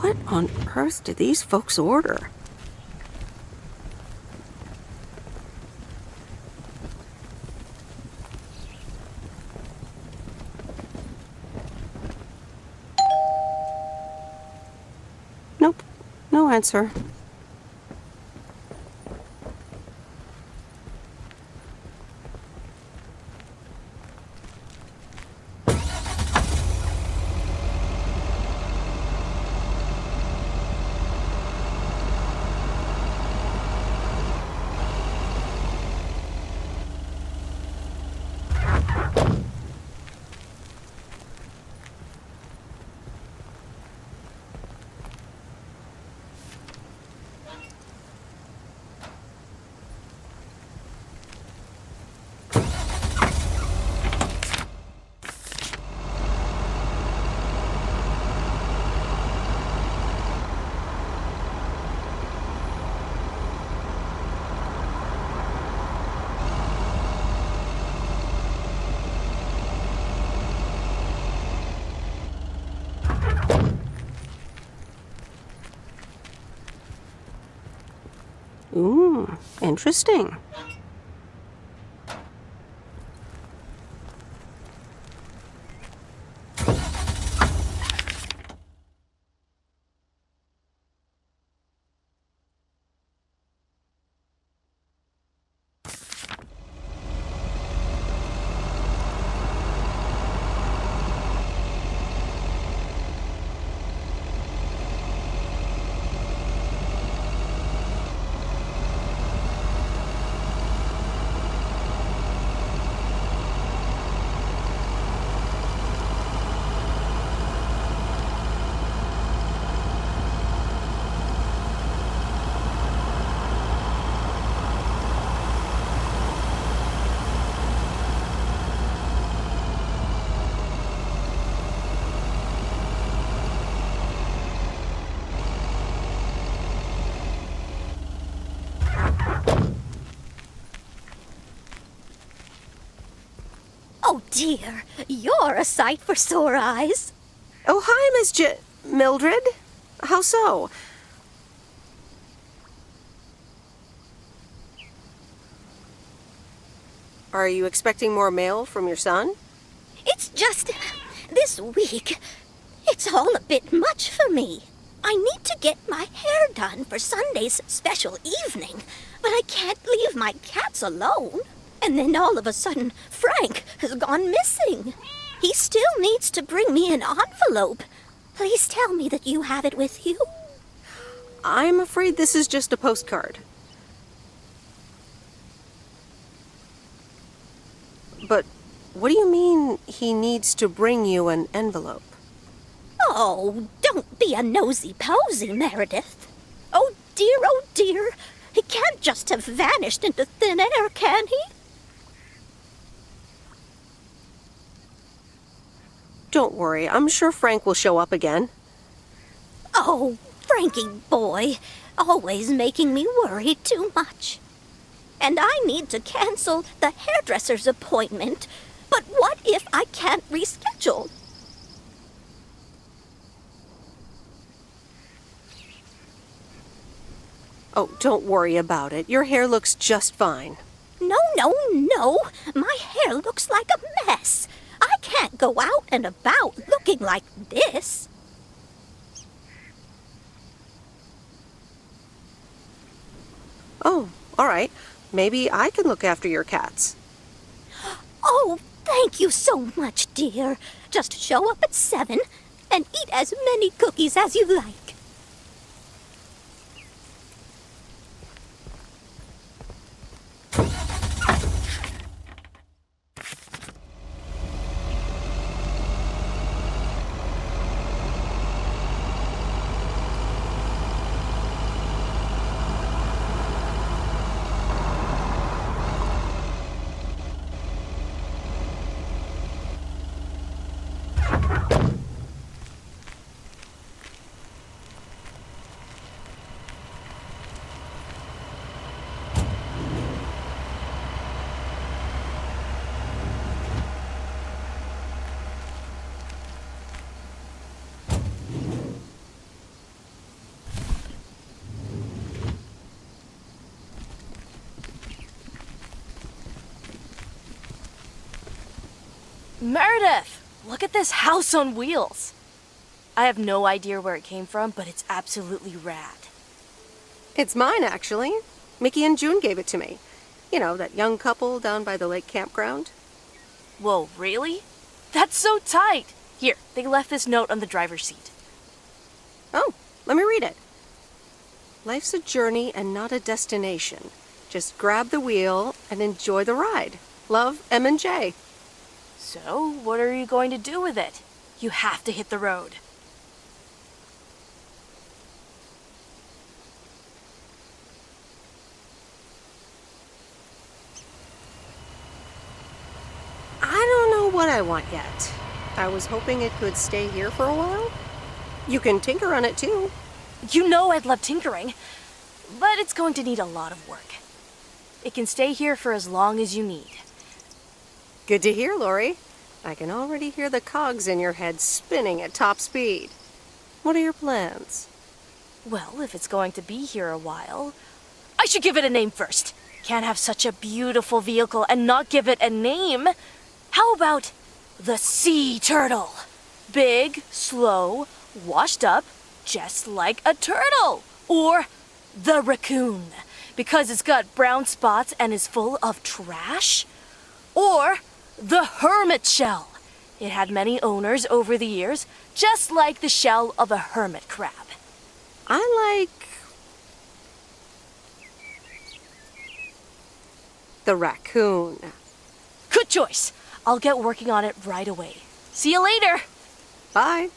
What on earth did these folks order? Nope, no answer. Ooh, interesting. Oh dear, you're a sight for sore eyes. Oh, hi, Miss Mildred. How so? Are you expecting more mail from your son? It's just this week. It's all a bit much for me. I need to get my hair done for Sunday's special evening, but I can't leave my cats alone. And then all of a sudden, Frank has gone missing. He still needs to bring me an envelope. Please tell me that you have it with you. I'm afraid this is just a postcard. But What do you mean he needs to bring you an envelope? Oh, don't be a nosy-posy, Meredith. Oh dear, he can't just have vanished into thin air, can he? Don't worry, I'm sure Frank will show up again. Oh, Frankie boy, always making me worry too much. And I need to cancel the hairdresser's appointment. But what if I can't reschedule? Oh, don't worry about it. Your hair looks just fine. No. My hair looks like a mess. I can't go out and about looking like this. Oh, all right. Maybe I can look after your cats. Oh, thank you so much, dear. Just show up at 7 and eat as many cookies as you like. Meredith! Look at this house on wheels. I have no idea where it came from, but it's absolutely rad. It's mine, actually. Mickey and June gave it to me. You know, that young couple down by the lake campground. Whoa, really? That's so tight! Here, they left this note on the driver's seat. Oh, let me read it. Life's a journey and not a destination. Just grab the wheel and enjoy the ride. Love, M and J. So, what are you going to do with it? You have to hit the road. I don't know what I want yet. I was hoping it could stay here for a while. You can tinker on it too. You know I'd love tinkering, but it's going to need a lot of work. It can stay here for as long as you need. Good to hear, Lori. I can already hear the cogs in your head spinning at top speed. What are your plans? Well, if it's going to be here a while, I should give it a name first. Can't have such a beautiful vehicle and not give it a name. How about the sea turtle? Big, slow, washed up, just like a turtle. Or the raccoon, because it's got brown spots and is full of trash. Or the hermit shell. It had many owners over the years, just like the shell of a hermit crab. I like the raccoon. Good choice. I'll get working on it right away. See you later. Bye.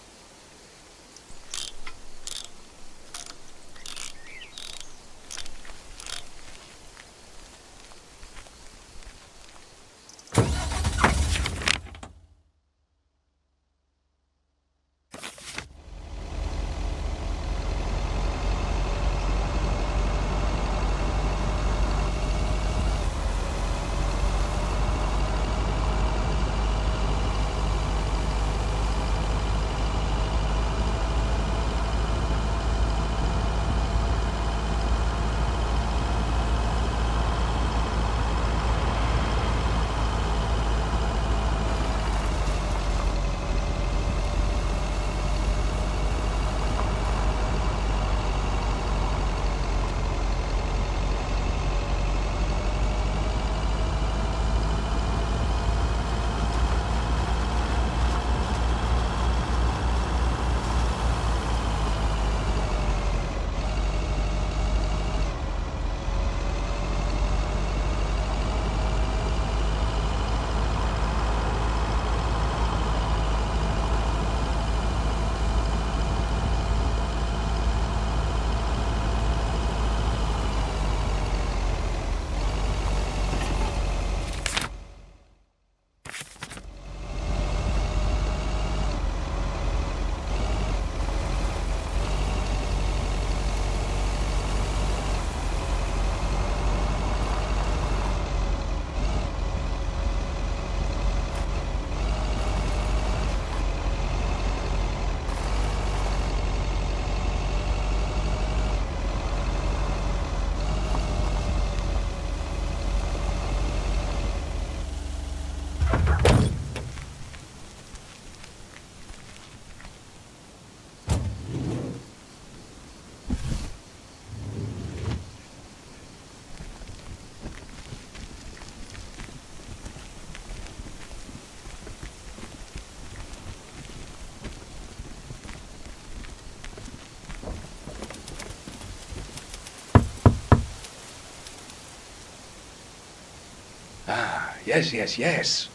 Yes.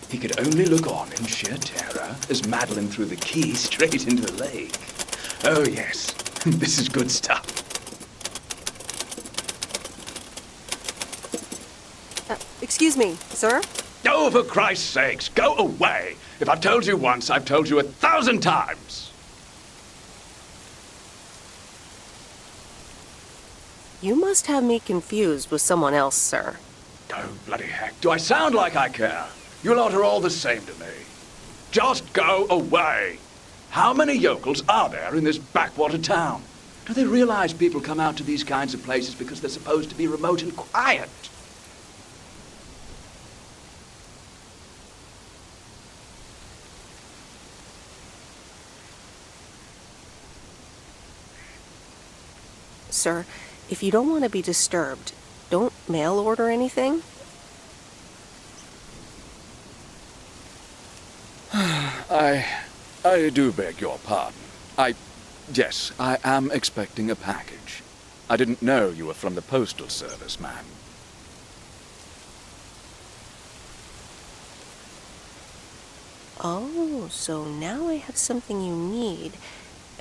He could only look on in sheer terror as Madeline threw the key straight into the lake. Oh, yes. This is good stuff. Excuse me, sir? Oh, for Christ's sakes, go away! If I've told you once, I've told you 1,000 times! You must have me confused with someone else, sir. Oh, bloody heck. Do I sound like I care? You lot are all the same to me. Just go away! How many yokels are there in this backwater town? Do they realize people come out to these kinds of places because they're supposed to be remote and quiet? Sir, if you don't want to be disturbed, don't mail order anything? I do beg your pardon. Yes, I am expecting a package. I didn't know you were from the Postal Service, ma'am. Oh, so now I have something you need,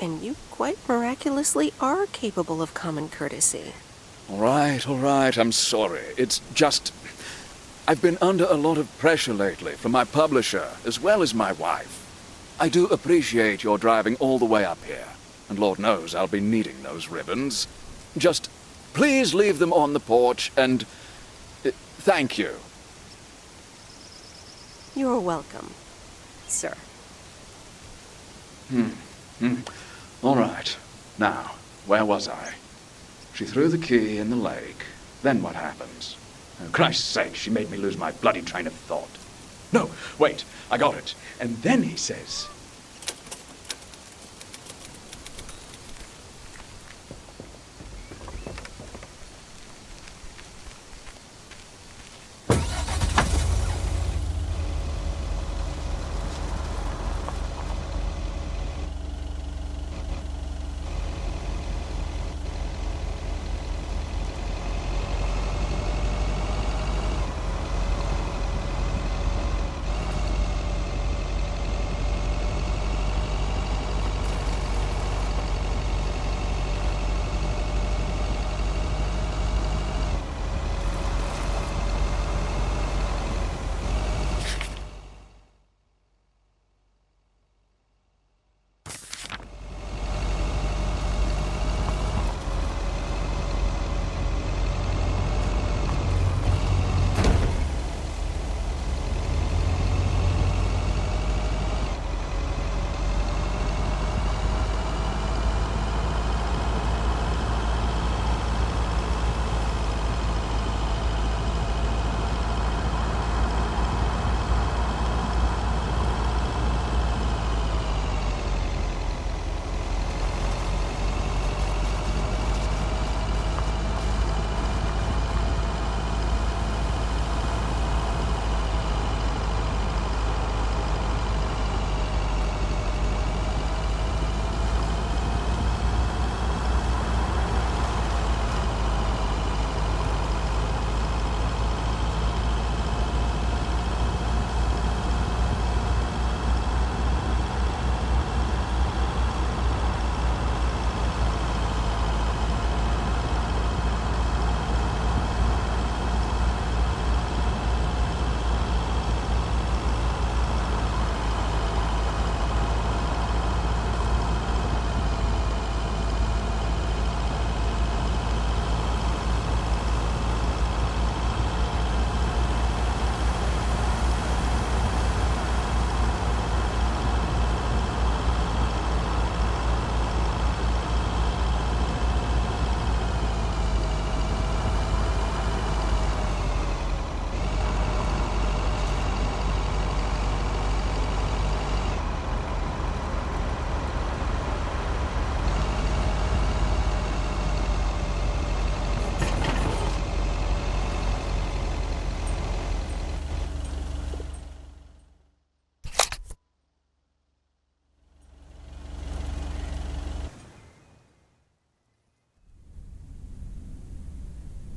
and you quite miraculously are capable of common courtesy. All right, I'm sorry. It's just... I've been under a lot of pressure lately from my publisher, as well as my wife. I do appreciate your driving all the way up here, and Lord knows I'll be needing those ribbons. Just please leave them on the porch, and... thank you. You're welcome, sir. All right. Now, where was I? She threw the key in the lake. Then what happens? Oh, Christ's sake, she made me lose my bloody train of thought. No, wait, I got it. And then he says...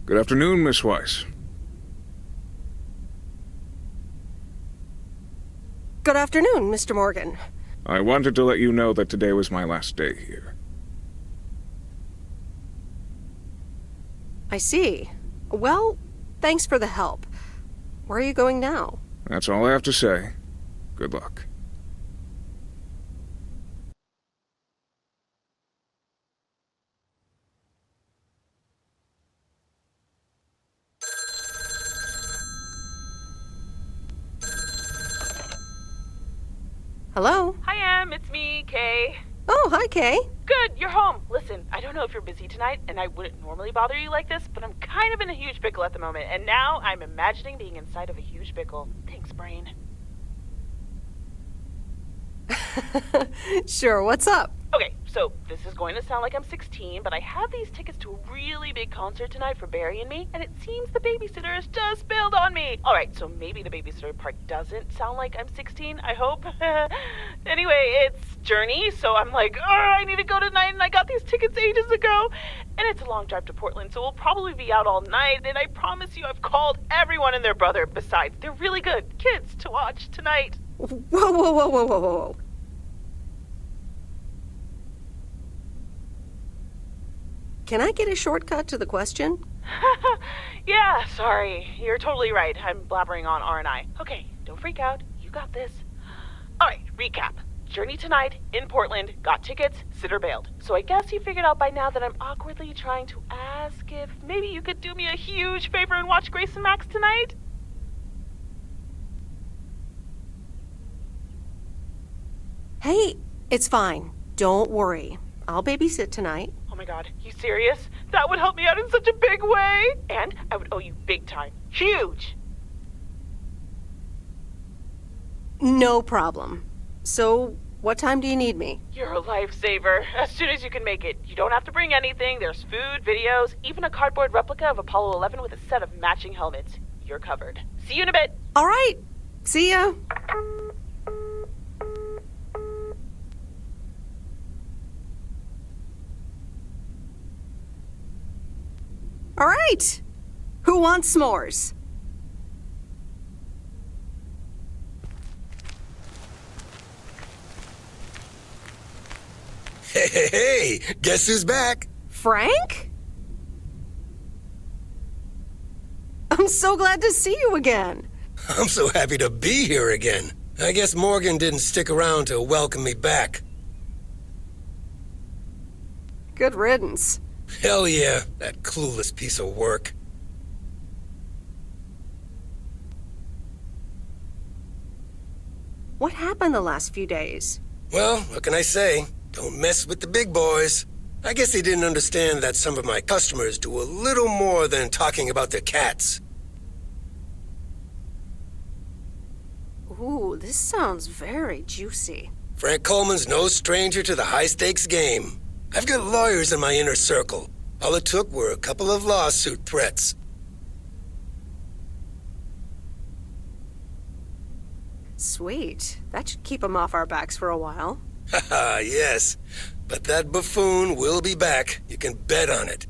Good afternoon, Miss Weiss. Good afternoon, Mr. Morgan. I wanted to let you know that today was my last day here. I see. Well, thanks for the help. Where are you going now? That's all I have to say. Good luck. Hello? Hi, Em. It's me, Kay. Oh, hi, Kay. Good, you're home. Listen, I don't know if you're busy tonight, and I wouldn't normally bother you like this, but I'm kind of in a huge pickle at the moment, and now I'm imagining being inside of a huge pickle. Thanks, brain. Sure, what's up? Okay, so this is going to sound like I'm 16, but I have these tickets to a really big concert tonight for Barry and me, and it seems the babysitter has just bailed on me. Alright, so maybe the babysitter part doesn't sound like I'm 16, I hope. Anyway, it's Journey, so I'm like, I need to go tonight, and I got these tickets ages ago. And it's a long drive to Portland, so we'll probably be out all night, and I promise you I've called everyone and their brother. Besides, they're really good kids to watch tonight. Whoa, whoa, whoa, whoa, whoa, whoa. Can I get a shortcut to the question? Yeah, sorry. You're totally right. I'm blabbering on R&I. Okay, don't freak out. You got this. Alright, recap. Journey tonight, in Portland, got tickets, sitter bailed. So I guess you figured out by now that I'm awkwardly trying to ask if maybe you could do me a huge favor and watch Grace and Max tonight? Hey, it's fine. Don't worry. I'll babysit tonight. Oh my god, you serious? That would help me out in such a big way! And I would owe you big time. Huge! No problem. So, what time do you need me? You're a lifesaver. As soon as you can make it. You don't have to bring anything. There's food, videos, even a cardboard replica of Apollo 11 with a set of matching helmets. You're covered. See you in a bit. All right. See ya. All right. Who wants s'mores? Hey, hey, hey! Guess who's back? Frank? I'm so glad to see you again. I'm so happy to be here again. I guess Morgan didn't stick around to welcome me back. Good riddance. Hell yeah, that clueless piece of work. What happened the last few days? Well, what can I say? Don't mess with the big boys. I guess they didn't understand that some of my customers do a little more than talking about their cats. Ooh, this sounds very juicy. Frank Coleman's no stranger to the high-stakes game. I've got lawyers in my inner circle. All it took were a couple of lawsuit threats. Sweet. That should keep him off our backs for a while. Haha, yes. But that buffoon will be back. You can bet on it.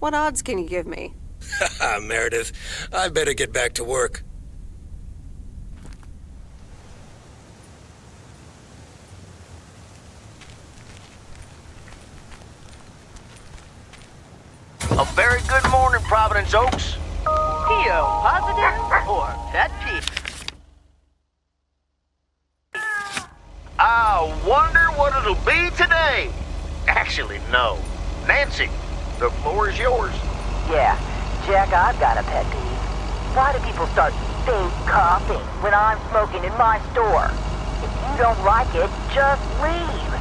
What odds can you give me? Haha, Meredith. I better get back to work. A very good morning, Providence Oaks. P.O. positive or pet peeve? I wonder what it'll be today. Actually, no. Nancy, the floor is yours. Yeah, Jack, I've got a pet peeve. Why do people start fake coughing when I'm smoking in my store? If you don't like it, just leave.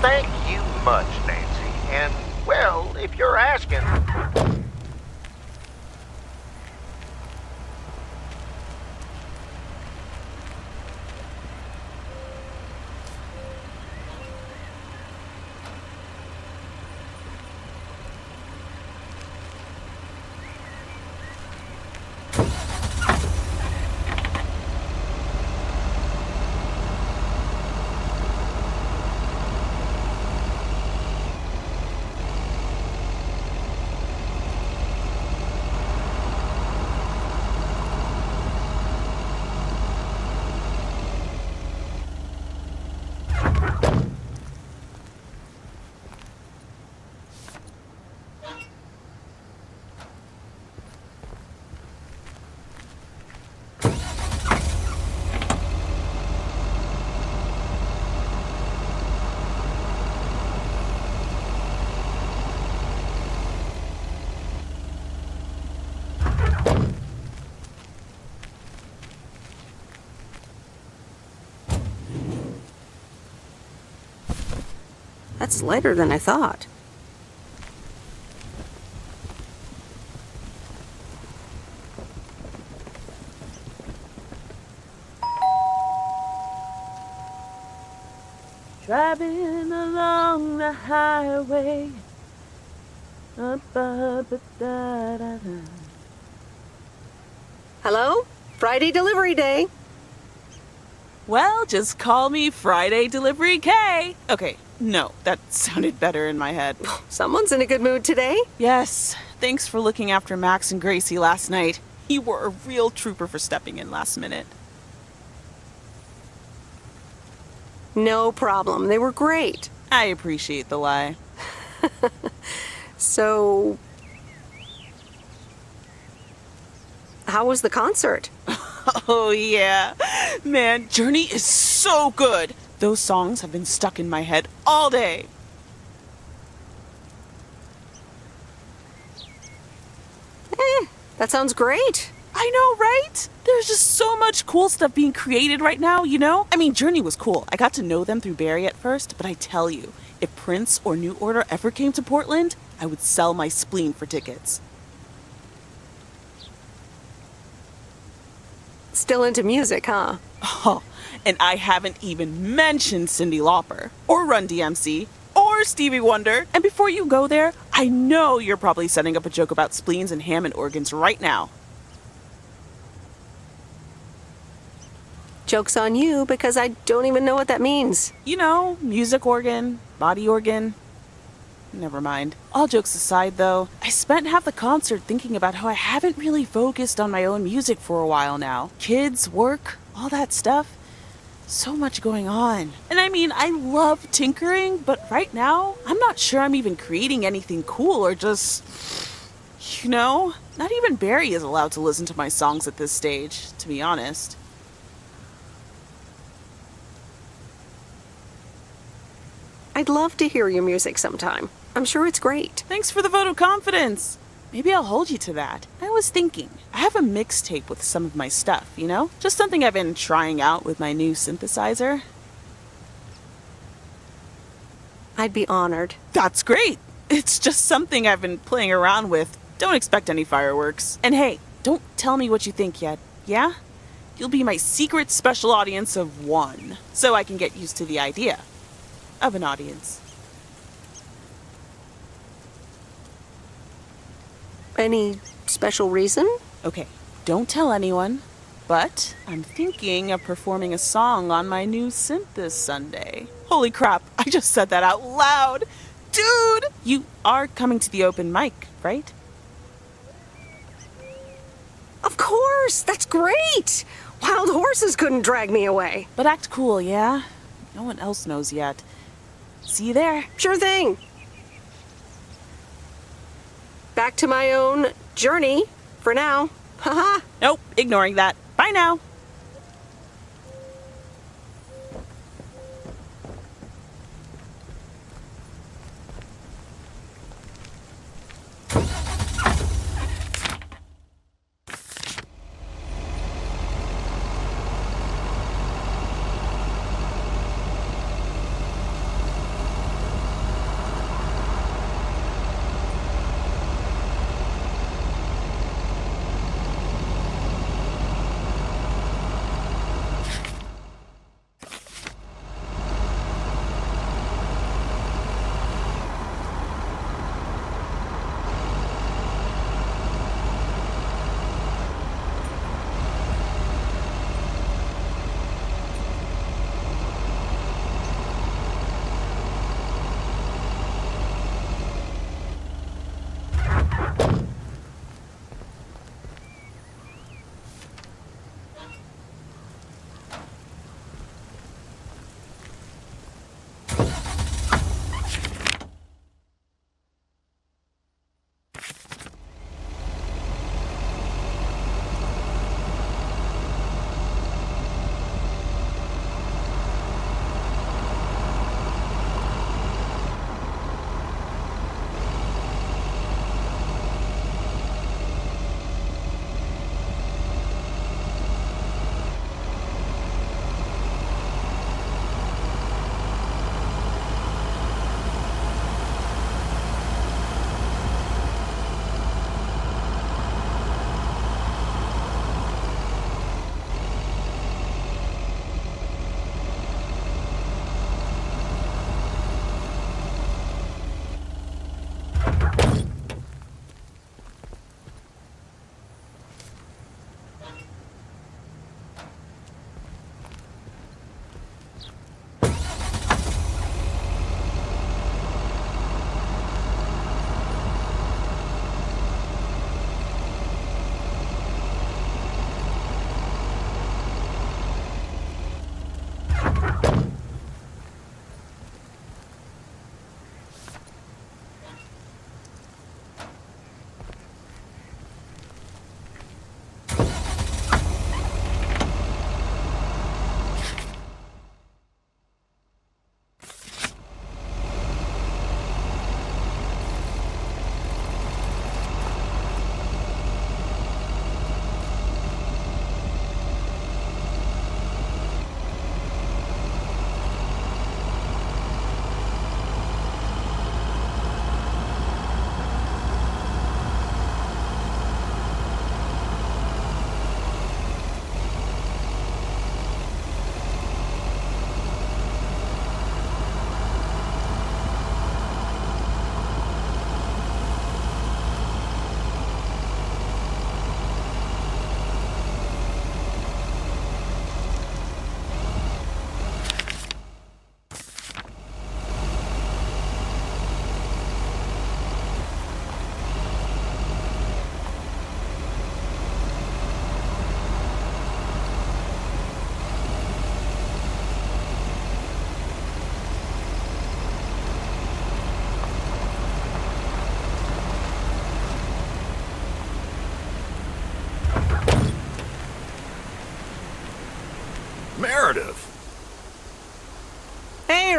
Thank you much, Nancy. And, well, if you're asking... That's lighter than I thought. Driving along the highway. Hello? Friday delivery day. Well, just call me Friday Delivery K. Okay, no, that sounded better in my head. Someone's in a good mood today. Yes, thanks for looking after Max and Gracie last night. You were a real trooper for stepping in last minute. No problem. They were great. I appreciate the lie. So, how was the concert? Oh, yeah. Man, Journey is so good. Those songs have been stuck in my head all day. That sounds great. I know, right? There's just so much cool stuff being created right now, you know? I mean, Journey was cool. I got to know them through Barry at first, but I tell you, if Prince or New Order ever came to Portland, I would sell my spleen for tickets. Still into music, huh? Oh, and I haven't even mentioned Cyndi Lauper, or Run DMC, or Stevie Wonder. And before you go there, I know you're probably setting up a joke about spleens and Hammond organs right now. Joke's on you, because I don't even know what that means. You know, music organ, body organ. Never mind. All jokes aside, though, I spent half the concert thinking about how I haven't really focused on my own music for a while now. Kids, work, all that stuff. So much going on. And I mean, I love tinkering, but right now, I'm not sure I'm even creating anything cool or just... You know, not even Barry is allowed to listen to my songs at this stage, to be honest. I'd love to hear your music sometime. I'm sure it's great. Thanks for the vote of confidence. Maybe I'll hold you to that. I was thinking, I have a mixtape with some of my stuff, you know? Just something I've been trying out with my new synthesizer. I'd be honored. That's great. It's just something I've been playing around with. Don't expect any fireworks. And hey, don't tell me what you think yet, yeah? You'll be my secret special audience of one, so I can get used to the idea of an audience. Any special reason? Okay, don't tell anyone, but I'm thinking of performing a song on my new synth this Sunday. Holy crap, I just said that out loud! Dude! You are coming to the open mic, right? Of course! That's great! Wild horses couldn't drag me away. But act cool, yeah? No one else knows yet. See you there. Sure thing. Back to my own journey for now. Haha. Nope, ignoring that. Bye now.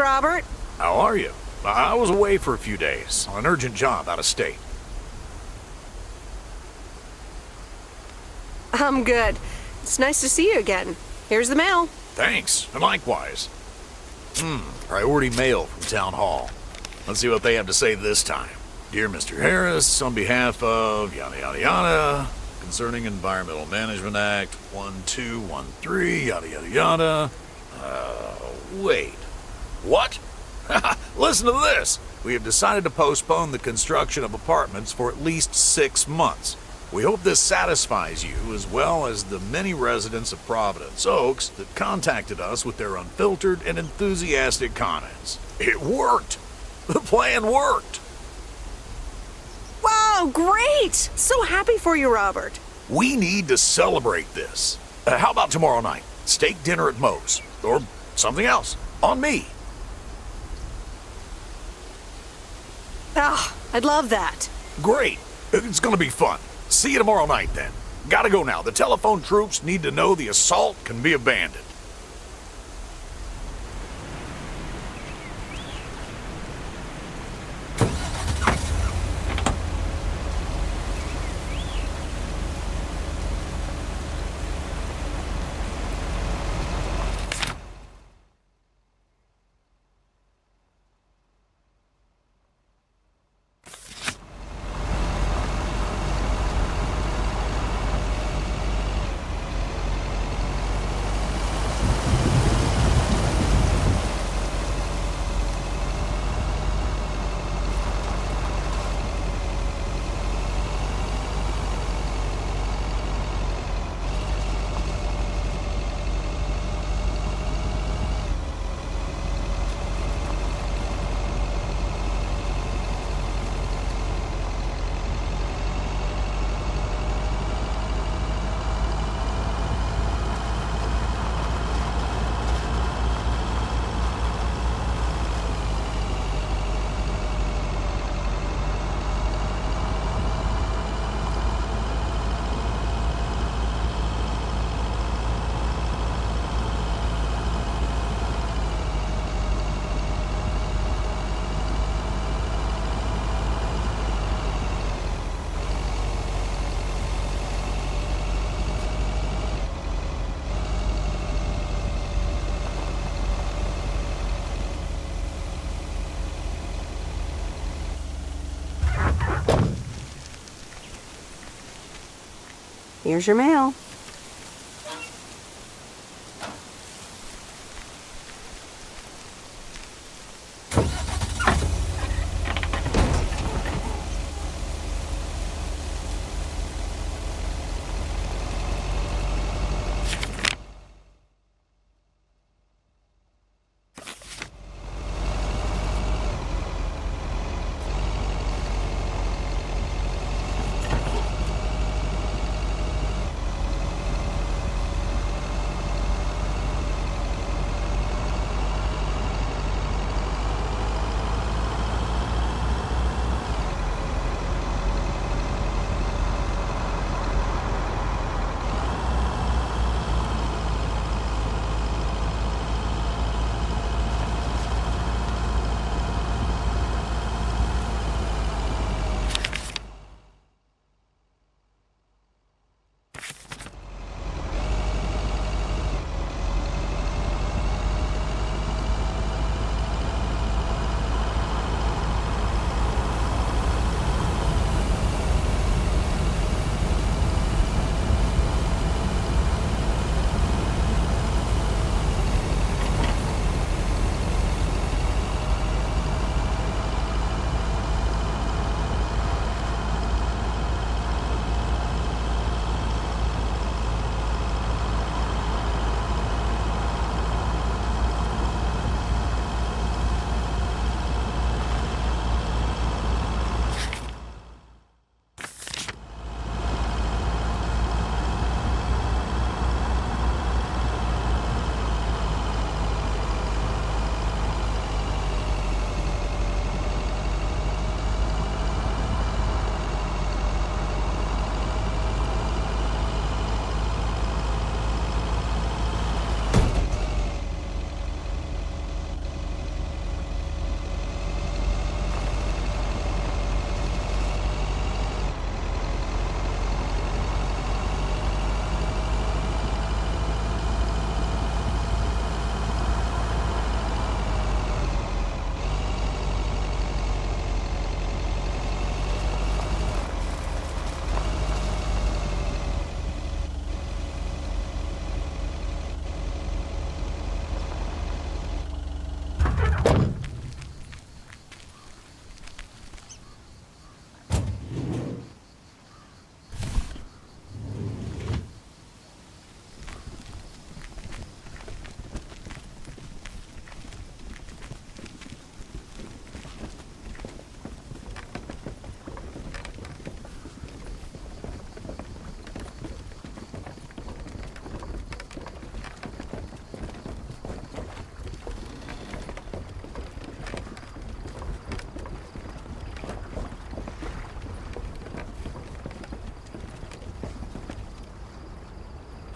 Robert. How are you? I was away for a few days on an urgent job out of state. I'm good. It's nice to see you again. Here's the mail. Thanks, and likewise. Priority mail from Town Hall. Let's see what they have to say this time. Dear Mr. Harris, on behalf of yada yada yada, concerning Environmental Management Act 1213, yada yada yada. Wait. What? Listen to this. We have decided to postpone the construction of apartments for at least 6 months. We hope this satisfies you as well as the many residents of Providence Oaks that contacted us with their unfiltered and enthusiastic comments. It worked. The plan worked. Wow, great! So happy for you, Robert. We need to celebrate this. How about tomorrow night? Steak dinner at Moe's. Or something else. On me. Ah, I'd love that. Great. It's gonna be fun. See you tomorrow night, then. Gotta go now. The telephone troops need to know the assault can be abandoned. Here's your mail.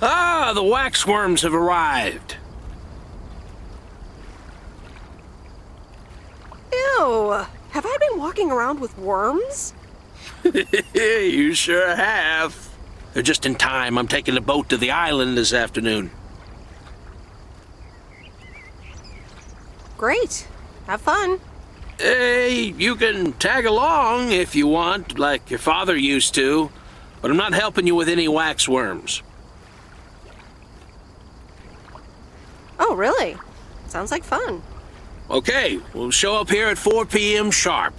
Ah, the waxworms have arrived. Ew! Have I been walking around with worms? You sure have. They're just in time. I'm taking a boat to the island this afternoon. Great. Have fun. Hey, you can tag along if you want, like your father used to, but I'm not helping you with any waxworms. Oh, really? Sounds like fun. Okay, we'll show up here at 4 p.m. sharp.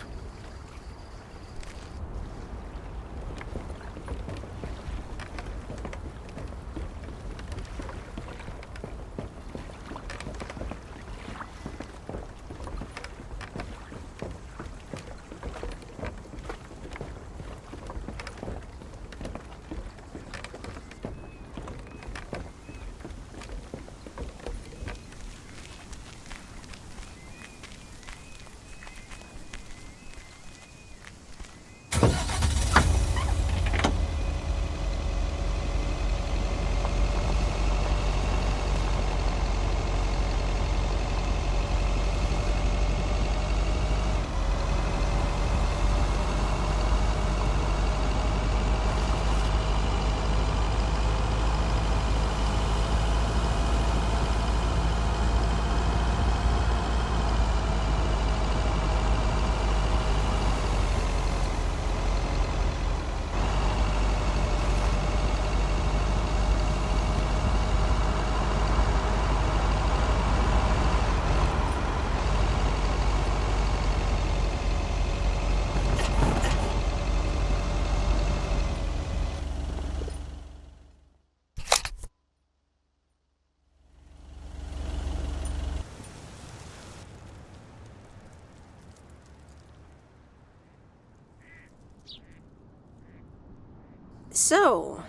So,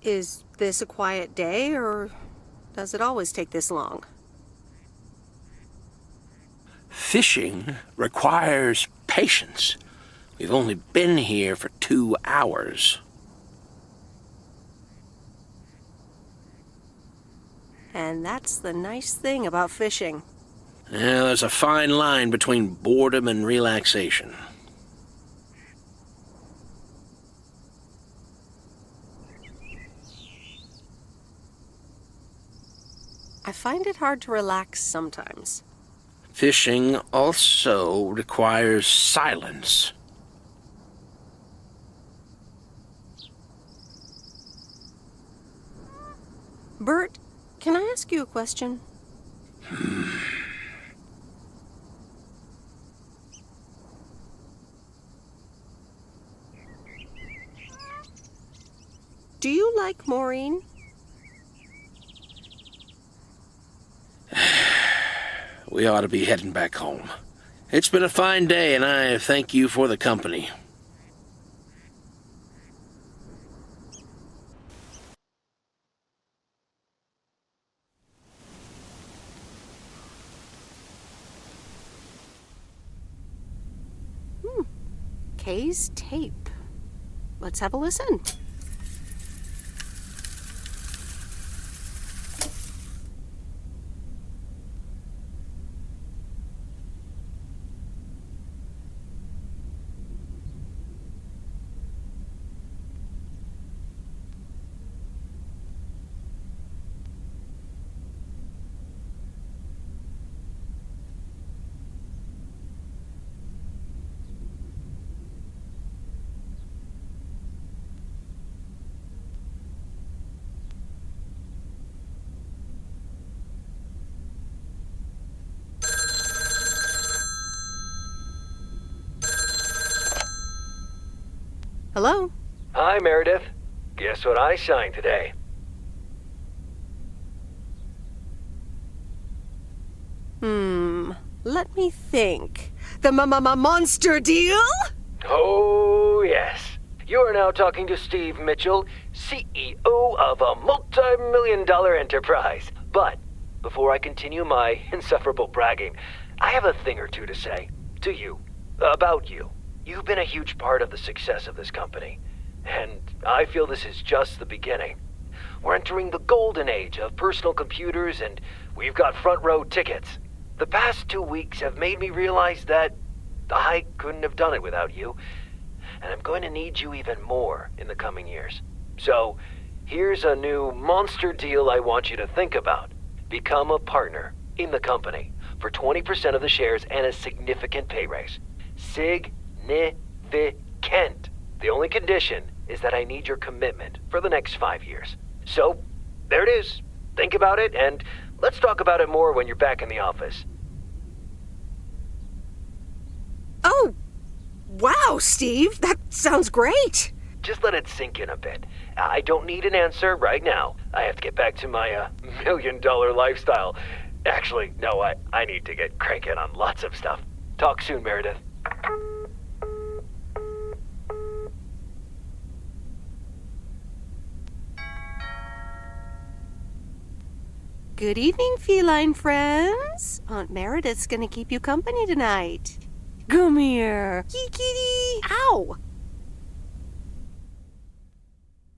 is this a quiet day, or does it always take this long? Fishing requires patience. We've only been here for 2 hours. And that's the nice thing about fishing. Yeah, there's a fine line between boredom and relaxation. I find it hard to relax sometimes. Fishing also requires silence. Burt, can I ask you a question? Do you like Maureen? We ought to be heading back home. It's been a fine day, and I thank you for the company. Kay's tape. Let's have a listen. Hello? Hi, Meredith. Guess what I signed today? Let me think. The monster deal? Oh, yes. You are now talking to Steve Mitchell, CEO of a multi-million-dollar enterprise. But before I continue my insufferable bragging, I have a thing or two to say to you, about you. You've been a huge part of the success of this company. And I feel this is just the beginning. We're entering the golden age of personal computers, and we've got front row tickets. The past 2 weeks have made me realize that I couldn't have done it without you, and I'm going to need you even more in the coming years. So, here's a new monster deal I want you to think about. Become a partner in the company for 20% of the shares and a significant pay raise. Significant. The only condition is that I need your commitment for the next 5 years. So, there it is. Think about it, and let's talk about it more when you're back in the office. Oh, wow, Steve, that sounds great. Just let it sink in a bit. I don't need an answer right now. I have to get back to my $1 million lifestyle. Actually, no, I need to get cranking on lots of stuff. Talk soon, Meredith. Good evening, feline friends. Aunt Meredith's gonna keep you company tonight. Come here. Kitty. Ow!